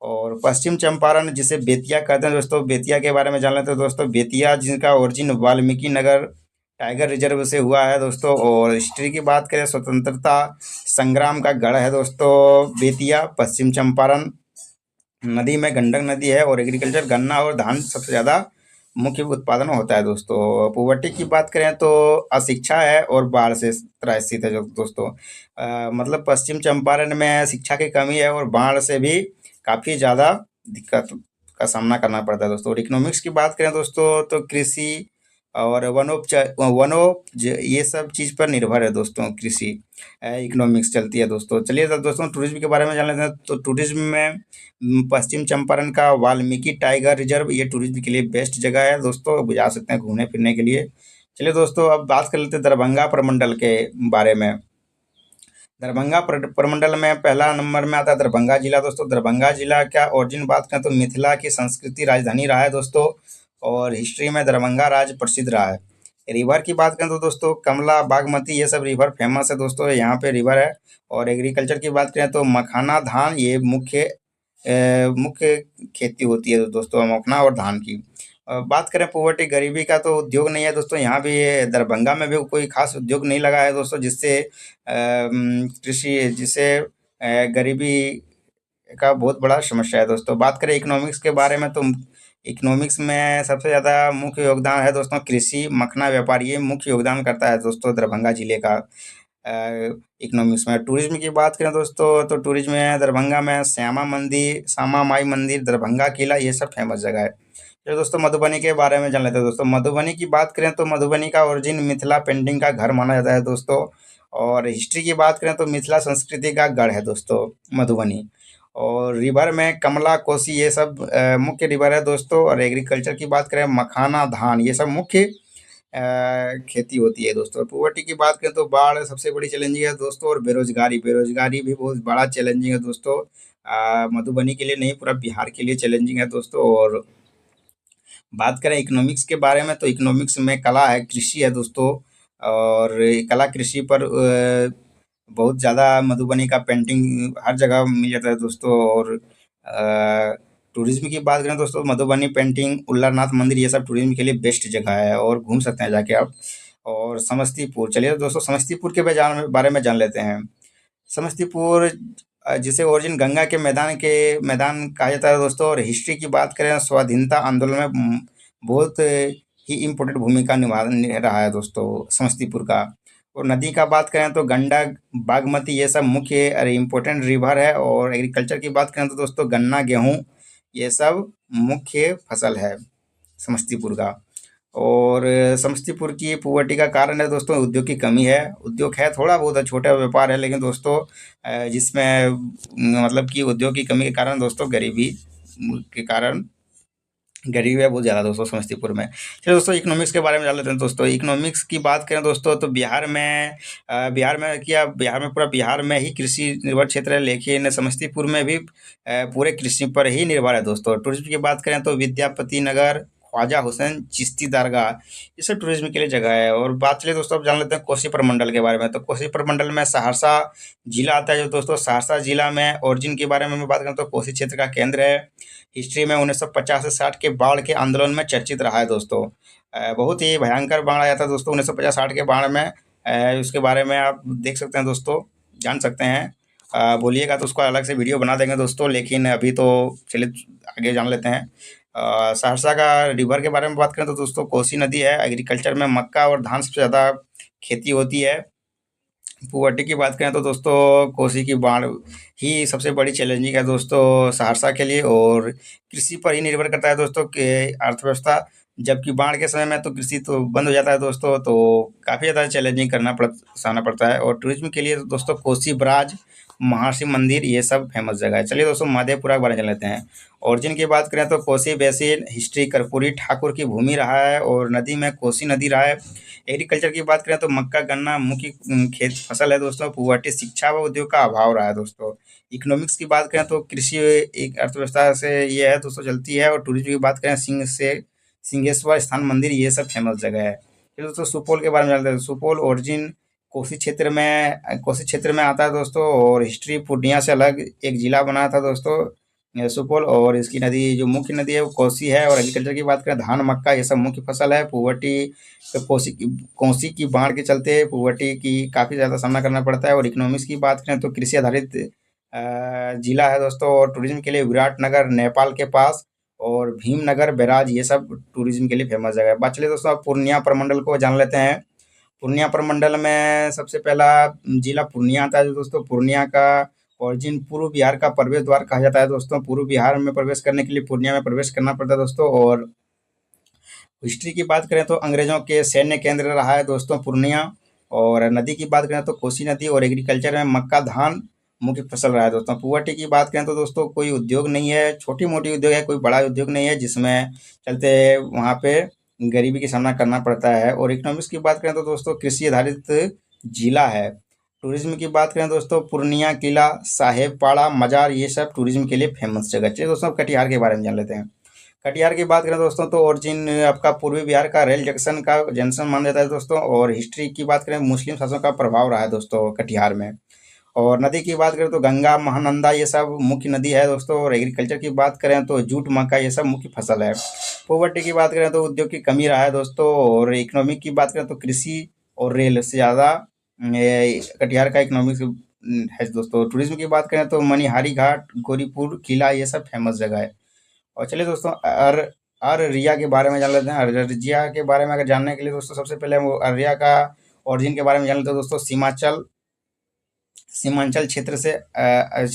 और पश्चिम चंपारण जिसे बेतिया कहते हैं दोस्तों, बेतिया के बारे में जान लेते हैं दोस्तों। बेतिया जिनका origin Valmiki Nagar tiger reserve से हुआ है दोस्तों। और हिस्ट्री की बात करें, स्वतंत्रता संग्राम का गढ़ है दोस्तों बेतिया, पश्चिम चंपारण। नदी में गंडक नदी है। और एग्रीकल्चर गन्ना और धान सबसे ज़्यादा मुख्य उत्पादन होता है दोस्तों। पॉवर्टी की बात करें तो अशिक्षा है और बाढ़ से त्रसित है जो दोस्तों। मतलब पश्चिम चंपारण में शिक्षा की कमी है और बाढ़ से भी काफ़ी ज़्यादा दिक्कत का सामना करना पड़ता है दोस्तों। और इकोनॉमिक्स की बात करें दोस्तों तो कृषि और वनोपज ये सब चीज़ पर निर्भर है दोस्तों, कृषि इकोनॉमिक्स चलती है दोस्तों। चलिए तो दोस्तों टूरिज्म के बारे में जान लेते हैं। तो टूरिज्म में पश्चिम चंपारण का वाल्मीकि टाइगर रिजर्व, ये टूरिज्म के लिए बेस्ट जगह है दोस्तों, आप जा सकते हैं घूमने फिरने के लिए। चलिए दोस्तों, अब बात कर लेते हैं दरभंगा प्रमंडल के बारे में। दरभंगा प्रमंडल में पहला नंबर में आता है दरभंगा जिला दोस्तों। दरभंगा जिला का ओरिजिन बात करें तो मिथिला की संस्कृति राजधानी रहा है दोस्तों। और हिस्ट्री में दरभंगा राज्य प्रसिद्ध रहा है। रिवर की बात करें तो दोस्तों कमला, बागमती ये सब रिवर फेमस है दोस्तों, यहाँ पे रिवर है। और एग्रीकल्चर की बात करें तो मखाना, धान ये मुख्य खेती होती है दोस्तों, मखना और धान की। बात करें पोवर्टी गरीबी का, तो उद्योग नहीं है दोस्तों यहाँ भी, ये दरभंगा में भी कोई खास उद्योग नहीं लगा है दोस्तों, कृषि जिससे गरीबी का बहुत बड़ा समस्या है दोस्तों। बात करें इकोनॉमिक्स के बारे में, तो इकोनॉमिक्स में सबसे ज़्यादा मुख्य योगदान है दोस्तों कृषि, मखना व्यापार, ये मुख्य योगदान करता है दोस्तों दरभंगा जिले का इकोनॉमिक्स में। टूरिज्म की बात करें दोस्तों, तो टूरिज्म में दरभंगा में श्यामा मंदिर, श्यामा माई मंदिर, दरभंगा किला, ये सब फेमस जगह है। चलिए दोस्तों मधुबनी के बारे में जान लेते हैं दोस्तों। मधुबनी की बात करें तो मधुबनी का ओरिजिन मिथिला पेंटिंग का घर माना जाता है दोस्तों। और हिस्ट्री की बात करें तो मिथिला संस्कृति का गढ़ है दोस्तों मधुबनी। और रिवर में कमला, कोसी, ये सब मुख्य रिवर है दोस्तों। और एग्रीकल्चर की बात करें मखाना, धान, ये सब मुख्य खेती होती है दोस्तों। पॉवर्टी की बात करें तो बाढ़ सबसे बड़ी चैलेंजिंग है दोस्तों। और बेरोजगारी बेरोजगारी भी बहुत बड़ा चैलेंजिंग है दोस्तों। मधुबनी के लिए नहीं, पूरा बिहार के लिए चैलेंजिंग है दोस्तों। और बात करें इकोनॉमिक्स के बारे में, तो इकोनॉमिक्स में कला है, कृषि है दोस्तों। और ये कला कृषि पर बहुत ज़्यादा मधुबनी का पेंटिंग हर जगह मिल जाता है दोस्तों। और टूरिज्म की बात करें दोस्तों, मधुबनी पेंटिंग, उल्लारनाथ मंदिर, ये सब टूरिज्म के लिए बेस्ट जगह है और घूम सकते हैं जाके आप। और समस्तीपुर, चलिए दोस्तों समस्तीपुर के बारे में जान लेते हैं। समस्तीपुर जिसे ओरिजिन गंगा के मैदान कहा जाता है दोस्तों। और हिस्ट्री की बात करें, स्वाधीनता आंदोलन में बहुत ही इम्पोर्टेंट भूमिका रहा है दोस्तों समस्तीपुर का। और नदी का बात करें तो गंडक, बागमती, ये सब मुख्य अरे इम्पोर्टेंट रिवर है। और एग्रीकल्चर की बात करें तो दोस्तों गन्ना, गेहूँ, ये सब मुख्य फसल है समस्तीपुर का। और समस्तीपुर की पॉवर्टी का कारण है दोस्तों उद्योग की कमी है। उद्योग है थोड़ा बहुत है, छोटा व्यापार है, लेकिन दोस्तों जिसमें मतलब कि उद्योग की कमी के कारण दोस्तों के कारण गरीबी है बहुत ज़्यादा दोस्तों समस्तीपुर में। चलिए दोस्तों इकोनॉमिक्स के बारे में जान लेते हैं दोस्तों। इकोनॉमिक्स की बात करें दोस्तों, तो बिहार में पूरा बिहार में ही कृषि निर्भर क्षेत्र है, लेकिन समस्तीपुर में भी पूरे कृषि पर ही निर्भर है दोस्तों। टूरिज्म की बात करें तो विद्यापति नगर, ख्वाजा हुसैन चिश्ती दरगाह, ये सब टूरिज्म के लिए जगह है। और बात चलिए दोस्तों अब जान लेते हैं कोसी प्रमंडल के बारे में। तो कोसी प्रमंडल में सहरसा जिला आता है जो दोस्तों। सहरसा जिला में ओरिजिन के बारे में मैं बात करूँ तो कोसी क्षेत्र का केंद्र है। हिस्ट्री में 1950 से 60 के बाढ़ के आंदोलन में चर्चित रहा है दोस्तों। बहुत ही भयंकर बाढ़ आया था दोस्तों 1950-60 के बाढ़ में। उसके बारे में आप देख सकते हैं दोस्तों, जान सकते हैं। बोलिएगा तो उसको अलग से वीडियो बना देंगे दोस्तों, लेकिन अभी तो चलिए आगे जान लेते हैं। सहरसा का रिवर के बारे में बात करें तो दोस्तों कोसी नदी है। एग्रीकल्चर में मक्का और धान सबसे ज़्यादा खेती होती है। पॉवर्टी की बात करें तो दोस्तों कोसी की बाढ़ ही सबसे बड़ी चैलेंजिंग है दोस्तों सहरसा के लिए। और कृषि पर ही निर्भर करता है दोस्तों कि अर्थव्यवस्था, जबकि बाढ़ के समय में तो कृषि तो बंद हो जाता है दोस्तों, तो काफ़ी ज़्यादा चैलेंजिंग सहना पड़ता है। और टूरिज्म के लिए तो दोस्तों कोसी ब्राज, महाशिव मंदिर, ये सब फेमस जगह है। चलिए दोस्तों मधेपुरा के बारे में जान लेते हैं। ओरिजिन की बात करें तो कोसी बेसिन, हिस्ट्री कर्पूरी ठाकुर की भूमि रहा है और नदी में कोसी नदी रहा है। एग्रीकल्चर की बात करें तो मक्का, गन्ना मुख्य खेत फसल है दोस्तों। पॉवर्टी शिक्षा व उद्योग का अभाव रहा है दोस्तों। इकोनॉमिक्स की बात करें तो कृषि एक अर्थव्यवस्था से ये है दोस्तों चलती है। और टूरिज्म की बात करें सिंहेश्वर स्थान मंदिर, ये सब फेमस जगह है। फिर दोस्तों सुपौल के बारे में जानते हैं। सुपौल ओरिजिन कोसी क्षेत्र में आता है दोस्तों। और हिस्ट्री पूर्णिया से अलग एक जिला बना था दोस्तों सुपौल। और इसकी नदी जो मुख्य नदी है वो कोसी है। और एग्रीकल्चर की बात करें धान, मक्का, ये सब मुख्य फसल है। पॉवर्टी तो कोसी की बाढ़ के चलते पॉवर्टी की काफ़ी ज़्यादा सामना करना पड़ता है। और इकोनॉमिक्स की बात करें तो कृषि आधारित जिला है दोस्तों। और टूरिज्म के लिए विराटनगर नेपाल के पास और भीमनगर बैराज, ये सब टूरिज्म के लिए फेमस जगह है। बात चलिए दोस्तों अब पूर्णिया प्रमंडल को जान लेते हैं। पूर्णिया प्रमंडल में सबसे पहला जिला पूर्णिया आता है जो दोस्तों। पूर्णिया का ओरिजिन पूर्व बिहार का प्रवेश द्वार कहा जाता है दोस्तों। पूर्व बिहार में प्रवेश करने के लिए पूर्णिया में प्रवेश करना पड़ता है दोस्तों। और हिस्ट्री की बात करें तो अंग्रेजों के सैन्य केंद्र रहा है दोस्तों पूर्णिया। और नदी की बात करें तो कोसी नदी। और एग्रीकल्चर में मक्का, धान मुख्य फसल रहा है दोस्तों। पॉवर्टी की बात करें तो दोस्तों कोई उद्योग नहीं है, छोटी मोटी उद्योग है, कोई बड़ा उद्योग नहीं है, जिसमें चलते वहाँ पे गरीबी का सामना करना पड़ता है। और इकोनॉमिक्स की बात करें तो दोस्तों कृषि आधारित जिला है। टूरिज्म की बात करें दोस्तों पूर्णिया किला, साहेबपाड़ा, मजार, ये सब टूरिज्म के लिए फेमस जगह। चलिए दोस्तों अब कटिहार के बारे में जान लेते हैं। कटिहार की बात करें दोस्तों तो ओरिजिन आपका पूर्वी बिहार का रेल जंक्शन माना जाता है दोस्तों। और हिस्ट्री की बात करें, मुस्लिम शासकों का प्रभाव रहा है दोस्तों कटिहार में। और नदी की बात करें तो गंगा, महानंदा ये सब मुख्य नदी है दोस्तों। और एग्रीकल्चर की बात करें तो जूट, मक्का ये सब मुख्य फसल है। पॉवर्टी की बात करें तो उद्योग की कमी रहा है दोस्तों। और इकोनॉमिक की बात करें तो कृषि और रेल से ज़्यादा कटिहार का इकोनॉमिक है दोस्तों। टूरिज्म की बात करें तो मनिहारी घाट, गौरीपुर किला ये सब फेमस जगह है। और चलिए दोस्तों अररिया के बारे में जान लेते हैं। अररिया के बारे में अगर जानने के लिए दोस्तों सबसे पहले हम अररिया का ओरिजिन के बारे में जान लेते हैं दोस्तों। सीमांचल क्षेत्र से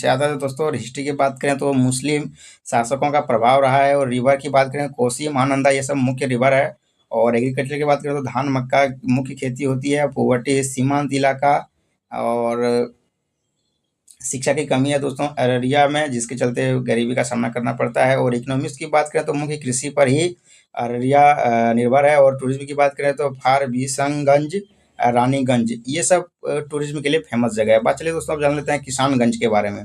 आता है दोस्तों। और हिस्ट्री की बात करें तो मुस्लिम शासकों का प्रभाव रहा है। और रिवर की बात करें, कोसी, महानंदा ये सब मुख्य रिवर है। और एग्रीकल्चर की बात करें तो धान, मक्का मुख्य खेती होती है। पोवर्टी सीमांत इलाका। और शिक्षा की कमी है दोस्तों अररिया में, जिसके चलते गरीबी का सामना करना पड़ता है। और इकोनॉमिक्स की बात करें तो मुख्य कृषि पर ही अररिया निर्भर है। और टूरिज्म की बात करें तो फारबिसगंज, रानीगंज ये सब टूरिज्म के लिए फेमस जगह है। बात चलिए दोस्तों अब जान लेते हैं किसानगंज के बारे में।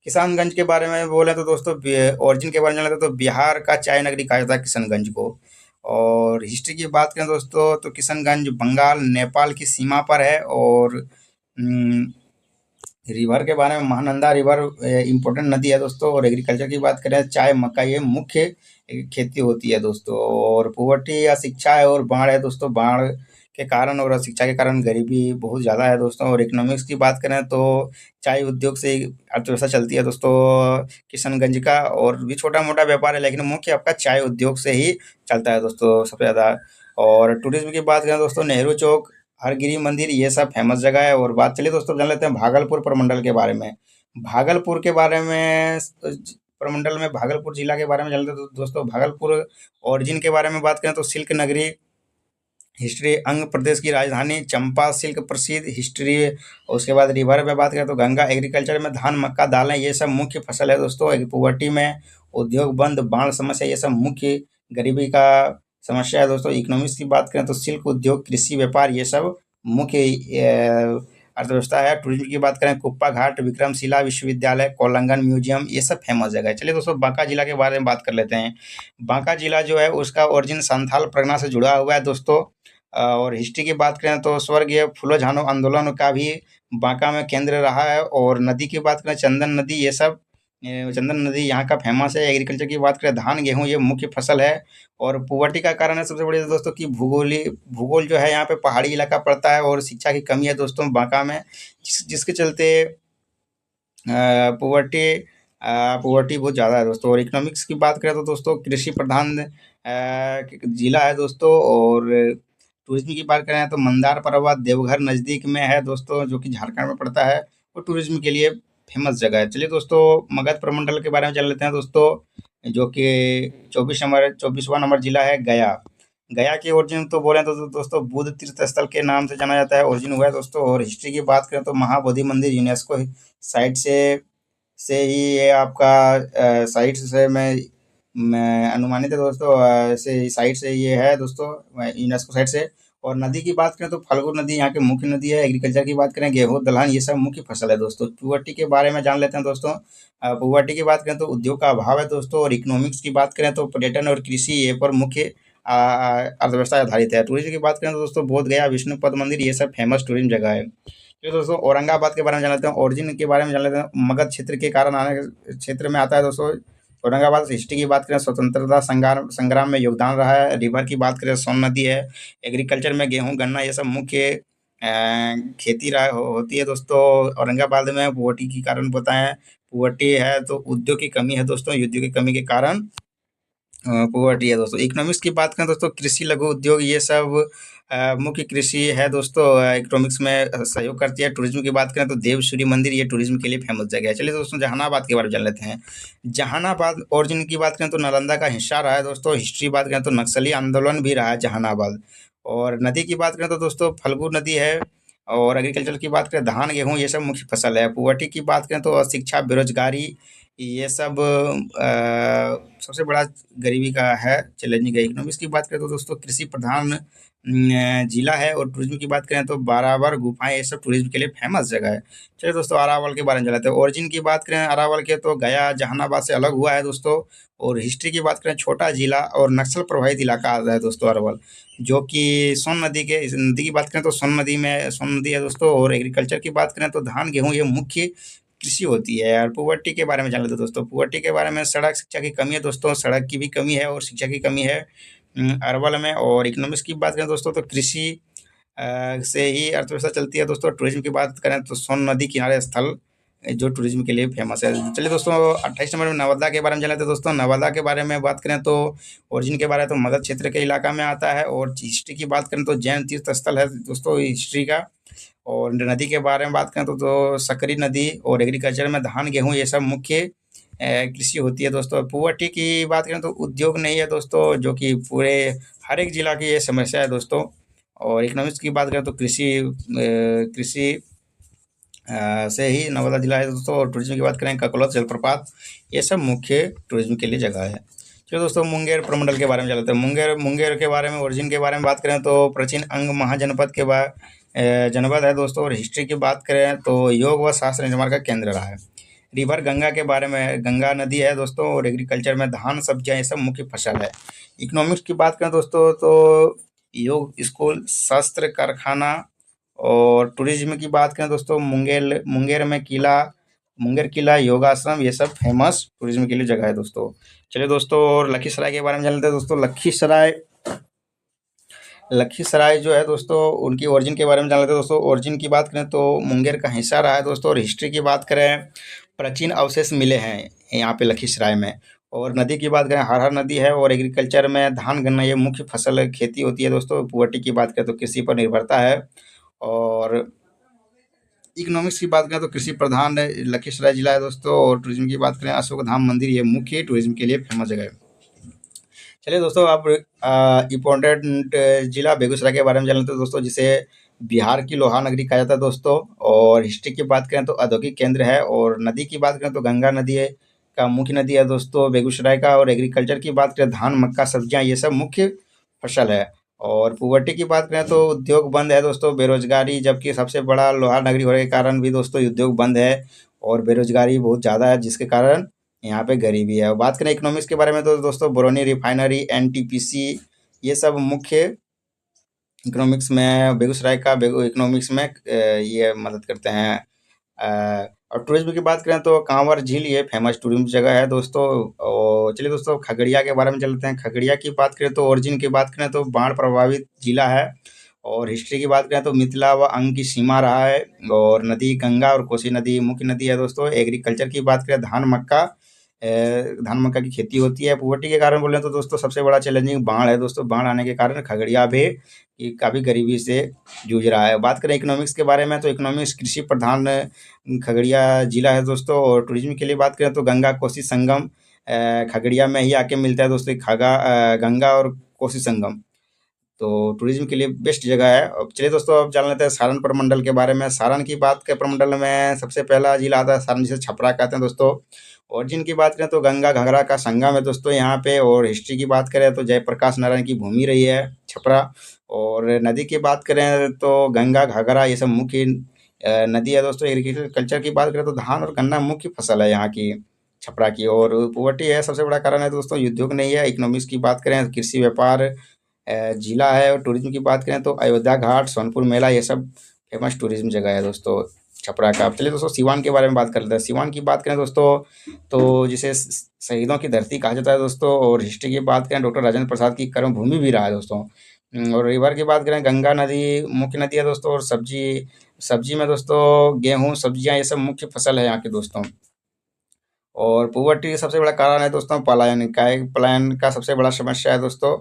किसानगंज के बारे में बोले तो दोस्तों ओरिजिन के बारे में जान लेते हैं तो बिहार का चाय नगरी कहा जाता है किशनगंज को। और हिस्ट्री की बात करें दोस्तों तो किशनगंज बंगाल नेपाल की सीमा पर है। और रिवर के बारे में, महानंदा रिवर इम्पोर्टेंट नदी है दोस्तों। और एग्रीकल्चर की बात करें, चाय, मक्का ये मुख्य खेती होती है दोस्तों। और पोवर्टी या शिक्षा है और बाढ़ है दोस्तों। बाढ़ के कारण और शिक्षा के कारण गरीबी बहुत ज़्यादा है दोस्तों। और इकोनॉमिक्स की बात करें तो चाय उद्योग से अर्थव्यवस्था चलती है दोस्तों किशनगंज का। और भी छोटा मोटा व्यापार है, लेकिन मुख्य आपका चाय उद्योग से ही चलता है दोस्तों सबसे ज़्यादा। और टूरिज्म की बात करें दोस्तों, नेहरू चौक, हरगिरी मंदिर ये सब फेमस जगह है। और बात चलिए दोस्तों जान लेते हैं भागलपुर प्रमंडल के बारे में। भागलपुर के बारे में प्रमंडल में भागलपुर जिला के बारे में जान लेते हैं दोस्तों। भागलपुर ओरिजिन के बारे में बात करें तो सिल्क नगरी, हिस्ट्री, अंग प्रदेश की राजधानी, चंपा सिल्क प्रसिद्ध हिस्ट्री। और उसके बाद रिवर में बात करें तो गंगा। एग्रीकल्चर में धान, मक्का, दालें ये सब मुख्य फसल है दोस्तों। पोवर्टी में उद्योग बंद, बाढ़ समस्या ये सब मुख्य गरीबी का समस्या है दोस्तों। इकोनॉमिक्स की बात करें तो सिल्क उद्योग, कृषि, व्यापार ये सब मुख्य अर्थव्यवस्था है। टूरिज्म की बात करें, कुप्पा घाट, विक्रमशिला विश्वविद्यालय, कोलंगन म्यूजियम ये सब फेमस जगह है। चलिए दोस्तों बांका जिला के बारे में बात कर लेते हैं। बांका जिला जो है उसका ओरिजिन संथाल परगना से जुड़ा हुआ है दोस्तों। और हिस्ट्री की बात करें तो स्वर्गीय फूलो झानो आंदोलन का भी बांका में केंद्र रहा है। और नदी की बात करें, चंदन नदी ये सब चंदन नदी यहाँ का फेमस है। एग्रीकल्चर की बात करें, धान, गेहूँ ये मुख्य फसल है। और पुवर्टी का कारण है सबसे बड़ी दोस्तों कि भूगोल जो है यहाँ पे पहाड़ी इलाका पड़ता है। और शिक्षा की कमी है दोस्तों बांका में, जिसके चलते पुवर्टी पुवर्टी बहुत ज़्यादा है दोस्तों। और इकोनॉमिक्स की बात करें तो दोस्तों कृषि प्रधान जिला है दोस्तों। और टूरिज्म की बात करें तो मंदार पर्वत देवघर नज़दीक में है दोस्तों, जो कि झारखंड में पड़ता है। और टूरिज्म के लिए फेमस जगह है। चलिए दोस्तों मगध प्रमंडल के बारे में जान लेते हैं दोस्तों, जो कि 24वां नंबर जिला है गया। गया की ओरिजिन तो बोले तो दोस्तों बुद्ध तीर्थ स्थल के नाम से जाना जाता है, ओरिजिन हुआ है दोस्तों। और हिस्ट्री की बात करें तो महाबोधि मंदिर यूनेस्को साइट से ही ये आपका साइट से मैं अनुमानित है दोस्तों। से साइट से ये है दोस्तों, यूनेस्को साइट से। और नदी की बात करें तो फल्गु नदी यहाँ की मुख्य नदी है। एग्रीकल्चर की बात करें, गेहूँ, दलहन ये सब मुख्य फसल है दोस्तों। पुवर्टी के बारे में जान लेते हैं दोस्तों। पुवर्टी की बात करें तो उद्योग का अभाव है दोस्तों। और इकोनॉमिक्स की बात करें तो पर्यटन और कृषि ये पर मुख्य अर्थव्यवस्था आधारित है। टूरिज्म की बात करें तो दोस्तों बोध गया, विष्णुपद मंदिर ये सब फेमस टूरिज्म जगह है। तो दोस्तों औरंगाबाद के बारे में जान लेते हैं। ओरिजिन के बारे में जान लेते हैं। मगध क्षेत्र के कारण आने क्षेत्र में आता है दोस्तों औरंगाबाद। हिस्ट्री की बात करें, स्वतंत्रता संग्राम संग्राम में योगदान रहा है। रिवर की बात करें, सोन नदी है। एग्रीकल्चर में गेहूं, गन्ना ये सब मुख्य खेती होती है दोस्तों औरंगाबाद में। पुवर्टी के कारण बताएं, पुवर्टी है तो उद्योग की कमी है दोस्तों। उद्योग की कमी के कारण पुवर्टी है दोस्तों। इकोनॉमिक्स की बात करें दोस्तों, कृषि, लघु उद्योग ये सब मुख्य कृषि है दोस्तों। इकोनॉमिक्स में सहयोग करती है। टूरिज्म की बात करें तो देव सूर्य मंदिर ये टूरिज्म के लिए फेमस जगह है। चलिए दोस्तों जहानाबाद के बारे में जान लेते हैं। जहानाबाद ओरिजिन की बात करें तो नालंदा का हिस्सा रहा है दोस्तों। हिस्ट्री बात करें तो नक्सली आंदोलन भी रहा है जहानाबाद। और नदी की बात करें तो दोस्तों फल्गु नदी है। और एग्रीकल्चर की बात करें, धान, गेहूँ ये सब मुख्य फसल है। पुवर्टी की बात करें तो शिक्षा, बेरोजगारी ये सब सबसे बड़ा गरीबी का है, चैलेंजिंग है। इकोनॉमिक्स की बात करें तो दोस्तों कृषि प्रधान जिला है, और टूरिज्म की बात करें तो बारावर गुफाएं ये सब टूरिज्म के लिए फेमस जगह है। चलिए दोस्तों अरावल के बारे में जानते हैं। ओरिजिन की बात करें अरावल के तो गया जहानाबाद से अलग हुआ है दोस्तों। और हिस्ट्री की बात करें छोटा जिला और नक्सल प्रभावित इलाका आता है दोस्तों अरवल, जो कि सोन नदी के, इस नदी की बात करें तो सोन नदी है दोस्तों। और एग्रीकल्चर की बात करें तो धान गेहूँ ये मुख्य कृषि होती है। और पुवर्टी के बारे में जान लेते हैं दोस्तों। पुवर्टी के बारे में सड़क शिक्षा की कमी है दोस्तों, सड़क की भी कमी है और शिक्षा की कमी है अरवल में। और इकोनॉमिक्स की बात करें दोस्तों तो कृषि से ही अर्थव्यवस्था चलती है दोस्तों। टूरिज्म की बात करें तो सोन नदी किनारे स्थल जो टूरिज्म के लिए फेमस है। चलिए दोस्तों 28 नंबर में नवादा के बारे में जान लेते हैं दोस्तों। नवादा के बारे में बात करें तो ओरिजिन के बारे में तो मगध क्षेत्र के इलाका में आता है। और हिस्ट्री की बात करें तो जैन तीर्थ स्थल है दोस्तों हिस्ट्री का। और नदी के बारे में बात करें तो सकरी नदी। और एग्रीकल्चर में धान गेहूँ ये सब मुख्य कृषि होती है दोस्तों। पुअट्टी की बात करें तो उद्योग नहीं है दोस्तों, जो कि पूरे हर एक जिला की ये समस्या है दोस्तों। और इकोनॉमिक्स की बात करें तो कृषि से ही नवादा जिला है दोस्तों। और टूरिज्म की बात करें ककलौत जलप्रपात ये सब मुख्य टूरिज्म के लिए जगह है। चलिए दोस्तों मुंगेर प्रमंडल के बारे में जान लेते हैं। मुंगेर मुंगेर के बारे में ओरिजिन के बारे में बात करें तो प्राचीन अंग महाजनपद के बाद जनपद है दोस्तों। और हिस्ट्री की बात करें तो योग व शास्त्र निर्माण का केंद्र रहा है। रिवर गंगा के बारे में, गंगा नदी है दोस्तों। और एग्रीकल्चर में धान सब्जियां ये सब मुख्य फसल है। इकोनॉमिक्स की बात करें दोस्तों तो योग स्कूल शस्त्र कारखाना। और टूरिज्म की बात करें दोस्तों मुंगेर किला योगाश्रम ये सब फेमस टूरिज्म के लिए जगह है दोस्तों। चलिए दोस्तों और लखीसराय के बारे में जान लेते हैं दोस्तों। लखीसराय जो है दोस्तों उनकी ओरिजिन के बारे में जान लेते हैं दोस्तों। ओरिजिन की बात करें तो मुंगेर का हिस्सा रहा है दोस्तों। और हिस्ट्री की बात करें प्राचीन अवशेष मिले हैं यहाँ पे लखीसराय में। और नदी की बात करें हर हर नदी है। और एग्रीकल्चर में धान गन्ना ये मुख्य फसल खेती होती है दोस्तों। पुअट्टी की बात करें तो कृषि पर निर्भरता है। और इकोनॉमिक्स की बात करें तो कृषि प्रधान लखीसराय जिला है दोस्तों। और टूरिज्म की बात करें अशोक धाम मंदिर ये मुख्य टूरिज्म के लिए फेमस जगह है। चलिए दोस्तों अब इम्पोर्टेंट जिला बेगूसराय के बारे में जान लेते हैं दोस्तों, जिसे बिहार की लोहा नगरी कहा जाता है दोस्तों। और हिस्ट्री की बात करें तो औद्योगिक केंद्र है। और नदी की बात करें तो गंगा नदी है का मुख्य नदी है दोस्तों बेगूसराय का। और एग्रीकल्चर की बात करें धान मक्का सब्जियां ये सब मुख्य फसल है। और पुवर्टी की बात करें तो उद्योग बंद है दोस्तों, बेरोजगारी, जबकि सबसे बड़ा लोहा नगरी होने के कारण भी दोस्तों उद्योग बंद है। और बेरोजगारी बहुत ज़्यादा है जिसके कारण यहाँ पे गरीबी है। और बात करें इकोनॉमिक्स के बारे में तो दोस्तों बरौनी रिफाइनरी एनटीपीसी ये सब मुख्य इकोनॉमिक्स में बेगूसराय का इकोनॉमिक्स में ये मदद करते हैं। और टूरिज्म की बात करें तो कांवर झील ये फेमस टूरिज्म जगह है दोस्तों। और चलिए दोस्तों खगड़िया के बारे में चलते हैं। खगड़िया की बात करें तो ओरिजिन की बात करें तो बाढ़ प्रभावित जिला है। और हिस्ट्री की बात करें तो मिथिला व अंग की सीमा रहा है। और नदी गंगा और कोसी नदी मुख्य नदी है दोस्तों। एग्रीकल्चर की बात करें धान मक्का की खेती होती है। पुवर्टी के कारण बोले तो दोस्तों सबसे बड़ा चैलेंजिंग बाढ़ है दोस्तों। बाढ़ आने के कारण खगड़िया भी काफ़ी गरीबी से जूझ रहा है। बात करें इकोनॉमिक्स के बारे में तो इकोनॉमिक्स कृषि प्रधान खगड़िया जिला है दोस्तों। और टूरिज्म के लिए बात करें तो गंगा कोसी संगम खगड़िया में ही आके मिलता है दोस्तों। गंगा और कोसी संगम तो टूरिज्म के लिए बेस्ट जगह है। अब चलिए दोस्तों अब जान लेते हैं सारण प्रमंडल के बारे में। सारण की बात के प्रमंडल में सबसे पहला जिला आता है सारण, जिसे छपरा कहते हैं दोस्तों। ओरिजिन की बात करें तो गंगा घाघरा का संगम है दोस्तों यहाँ पे। और हिस्ट्री की बात करें तो जयप्रकाश नारायण की भूमि रही है छपरा। और नदी की बात करें तो गंगा घाघरा ये सब मुख्य नदी है दोस्तों। एग्रीकल्चर की बात करें तो धान और गन्ना मुख्य फसल है यहाँ की छपरा की। और पोवर्टी है सबसे बड़ा कारण है दोस्तों, उद्योग नहीं है। इकोनॉमिक्स की बात करें कृषि व्यापार जिला है। और टूरिज्म की बात करें तो अयोध्या घाट सोनपुर मेला ये सब फेमस टूरिज्म जगह है दोस्तों छपरा का। अब चलिए दोस्तों सिवान के बारे में बात कर लेते हैं। सिवान की बात करें दोस्तों तो जिसे शहीदों की धरती कहा जाता है दोस्तों। और हिस्ट्री की बात करें डॉक्टर राजेंद्र प्रसाद की कर्म भूमि भी रहा है दोस्तों। और रिवर की बात करें गंगा नदी मुख्य नदी है दोस्तों। और सब्जी सब्जी में दोस्तों गेहूँ सब्जियाँ ये सब मुख्य फसल है यहाँ के दोस्तों। और पुवर्टी सबसे बड़ा कारण है दोस्तों पलायन का सबसे बड़ा समस्या है दोस्तों।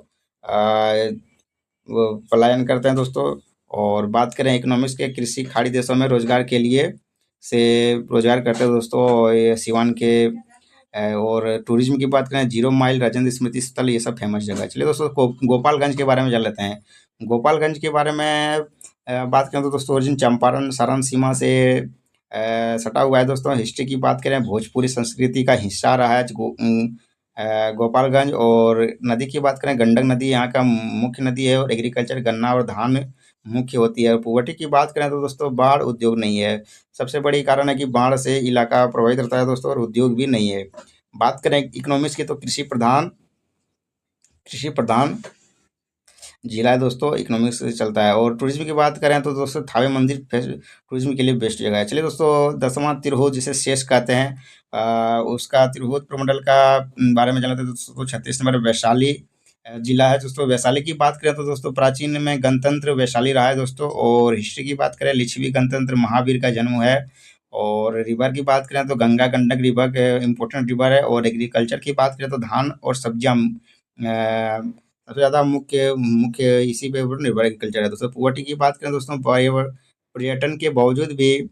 वो पलायन करते हैं दोस्तों। और बात करें इकोनॉमिक्स के कृषि खाड़ी देशों में रोजगार के लिए से रोजगार करते हैं दोस्तों ये सिवान के। और टूरिज्म की बात करें जीरो माइल राजेंद्र स्मृति स्थल ये सब फेमस जगह है। चलिए दोस्तों गोपालगंज के बारे में जान लेते हैं। गोपालगंज के बारे में बात करें तो दोस्तों ओरिजिन चंपारण सारण सीमा से सटा हुआ है दोस्तों। हिस्ट्री की बात करें, भोजपुरी संस्कृति का हिस्सा रहा है गोपालगंज। और नदी की बात करें, गंडक नदी यहाँ का मुख्य नदी है। और एग्रीकल्चर, गन्ना और धान मुख्य होती है। पुवर्टी की बात करें तो दोस्तों बाढ़ उद्योग नहीं है। सबसे बड़ी कारण है कि बाढ़ से इलाका प्रभावित रहता है दोस्तों, और उद्योग भी नहीं है। बात करें इकोनॉमिक्स की तो कृषि प्रधान जिला है दोस्तों, इकोनॉमिक्स से चलता है। और टूरिज्म की बात करें तो दोस्तों थावे मंदिर टूरिज्म के लिए बेस्ट जगह है। चलिए दोस्तों, 10वां तिरहुत जिसे शेष कहते हैं, उसका तिरहुत प्रमंडल का बारे में जानते हैं दोस्तों। 36 नंबर वैशाली जिला है दोस्तों। वैशाली की बात करें तो दोस्तों प्राचीन में गणतंत्र वैशाली रहा है दोस्तों। और हिस्ट्री की बात करें, लिच्छवी गणतंत्र महावीर का जन्म है। और रिवर की बात करें तो Ganga Gandak river important river है। और एग्रीकल्चर की बात करें तो धान और सब्जियां सबसे ज़्यादा मुख्य मुख्य इसी पे निर्भर एग्रीकल्चर है दोस्तों। पुवर्टी की बात करें दोस्तों, पर्यटन के बावजूद भी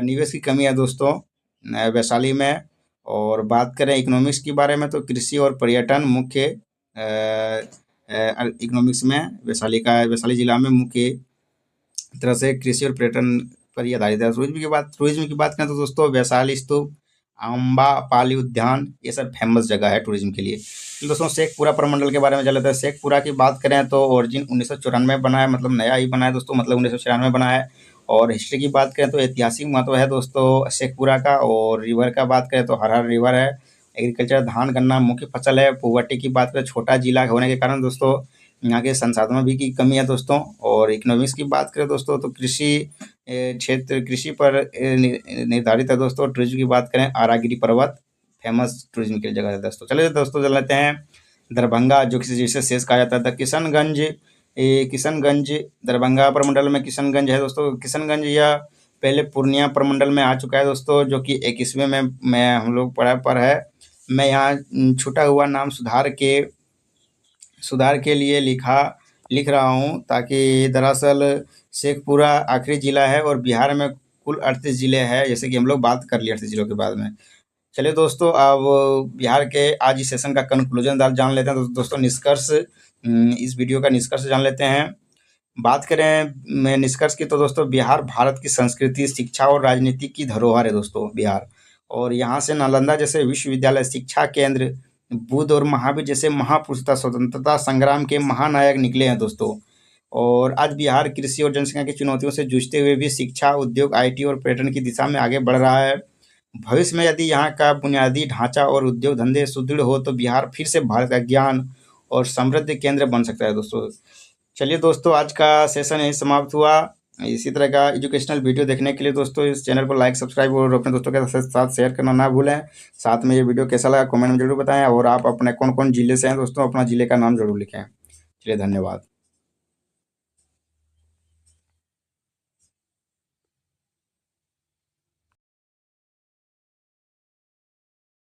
निवेश की कमी है दोस्तों वैशाली में। और बात करें इकोनॉमिक्स के बारे में तो कृषि और पर्यटन मुख्य इकोनॉमिक्स में वैशाली जिला में मुख्य तरह से कृषि और पर्यटन पर ही आधारित है। टूरिज्म की बात करें तो दोस्तों वैशाली स्तूप, अम्बापाली उद्यान, ये सब फेमस जगह है टूरिज्म के लिए। तो दोस्तों शेखपुरा प्रमंडल के बारे में जान लेते हैं। शेखपुरा की बात करें तो ओरिजिन 1994 बना है, मतलब नया ही बना है दोस्तों, मतलब 1994 बना है। और हिस्ट्री की बात करें तो ऐतिहासिक महत्व है दोस्तों शेखपुरा का। और रिवर का बात करें तो हर रिवर है। एग्रीकल्चर, धान गन्ना मुख्य फसल है। पुवर्टी की बात करें, छोटा जिला होने के कारण दोस्तों यहाँ के संसाधनों भी की कमी है दोस्तों। और इकोनॉमिक्स की बात करें दोस्तों तो क्षेत्र कृषि पर निर्धारित है दोस्तों। टूरिज्म की बात करें, आरागिरी पर्वत फेमस टूरिज्म की जगह है दोस्तों। चलिए दोस्तों चल लेते हैं दरभंगा, जो कि जिसे शेष कहा जाता था। किशनगंज दरभंगा प्रमंडल में किशनगंज है दोस्तों। किशनगंज यह पहले पूर्णिया प्रमंडल में आ चुका है दोस्तों, जो कि 21वें में हम लोग पढ़ा पर है। मैं यहाँ छूटा हुआ नाम सुधार के लिए लिख रहा हूँ, ताकि दरअसल शेखपुरा आखिरी जिला है और बिहार में कुल 38 जिले हैं, जैसे कि हम लोग बात कर लिए 38 जिलों के बाद में। चलिए दोस्तों, अब बिहार के आज इस सेशन का कंक्लूजन जान लेते हैं। दोस्तों निष्कर्ष, इस वीडियो का निष्कर्ष जान लेते हैं। बात करें मैं निष्कर्ष की तो दोस्तों बिहार भारत की संस्कृति, शिक्षा और राजनीति की धरोहर है दोस्तों बिहार। और यहाँ से नालंदा जैसे विश्वविद्यालय, शिक्षा केंद्र, बुद्ध और महावीर जैसे महापुरुष तथा स्वतंत्रता संग्राम के महानायक निकले हैं दोस्तों। और आज बिहार कृषि और जनसंख्या की चुनौतियों से जूझते हुए भी शिक्षा, उद्योग, आईटी और पर्यटन की दिशा में आगे बढ़ रहा है। भविष्य में यदि यहाँ का बुनियादी ढांचा और उद्योग धंधे सुदृढ़ हो तो बिहार फिर से भारत का ज्ञान और समृद्धि केंद्र बन सकता है दोस्तों। चलिए दोस्तों, आज का सेशन यही समाप्त हुआ। इसी तरह का एजुकेशनल वीडियो देखने के लिए दोस्तों इस चैनल को लाइक, सब्सक्राइब और अपने दोस्तों के साथ शेयर करना ना भूलें। साथ में ये वीडियो कैसा लगा कमेंट में जरूर बताएं। और आप अपने कौन कौन जिले से हैं दोस्तों, अपना जिले का नाम जरूर लिखें। चलिए धन्यवाद।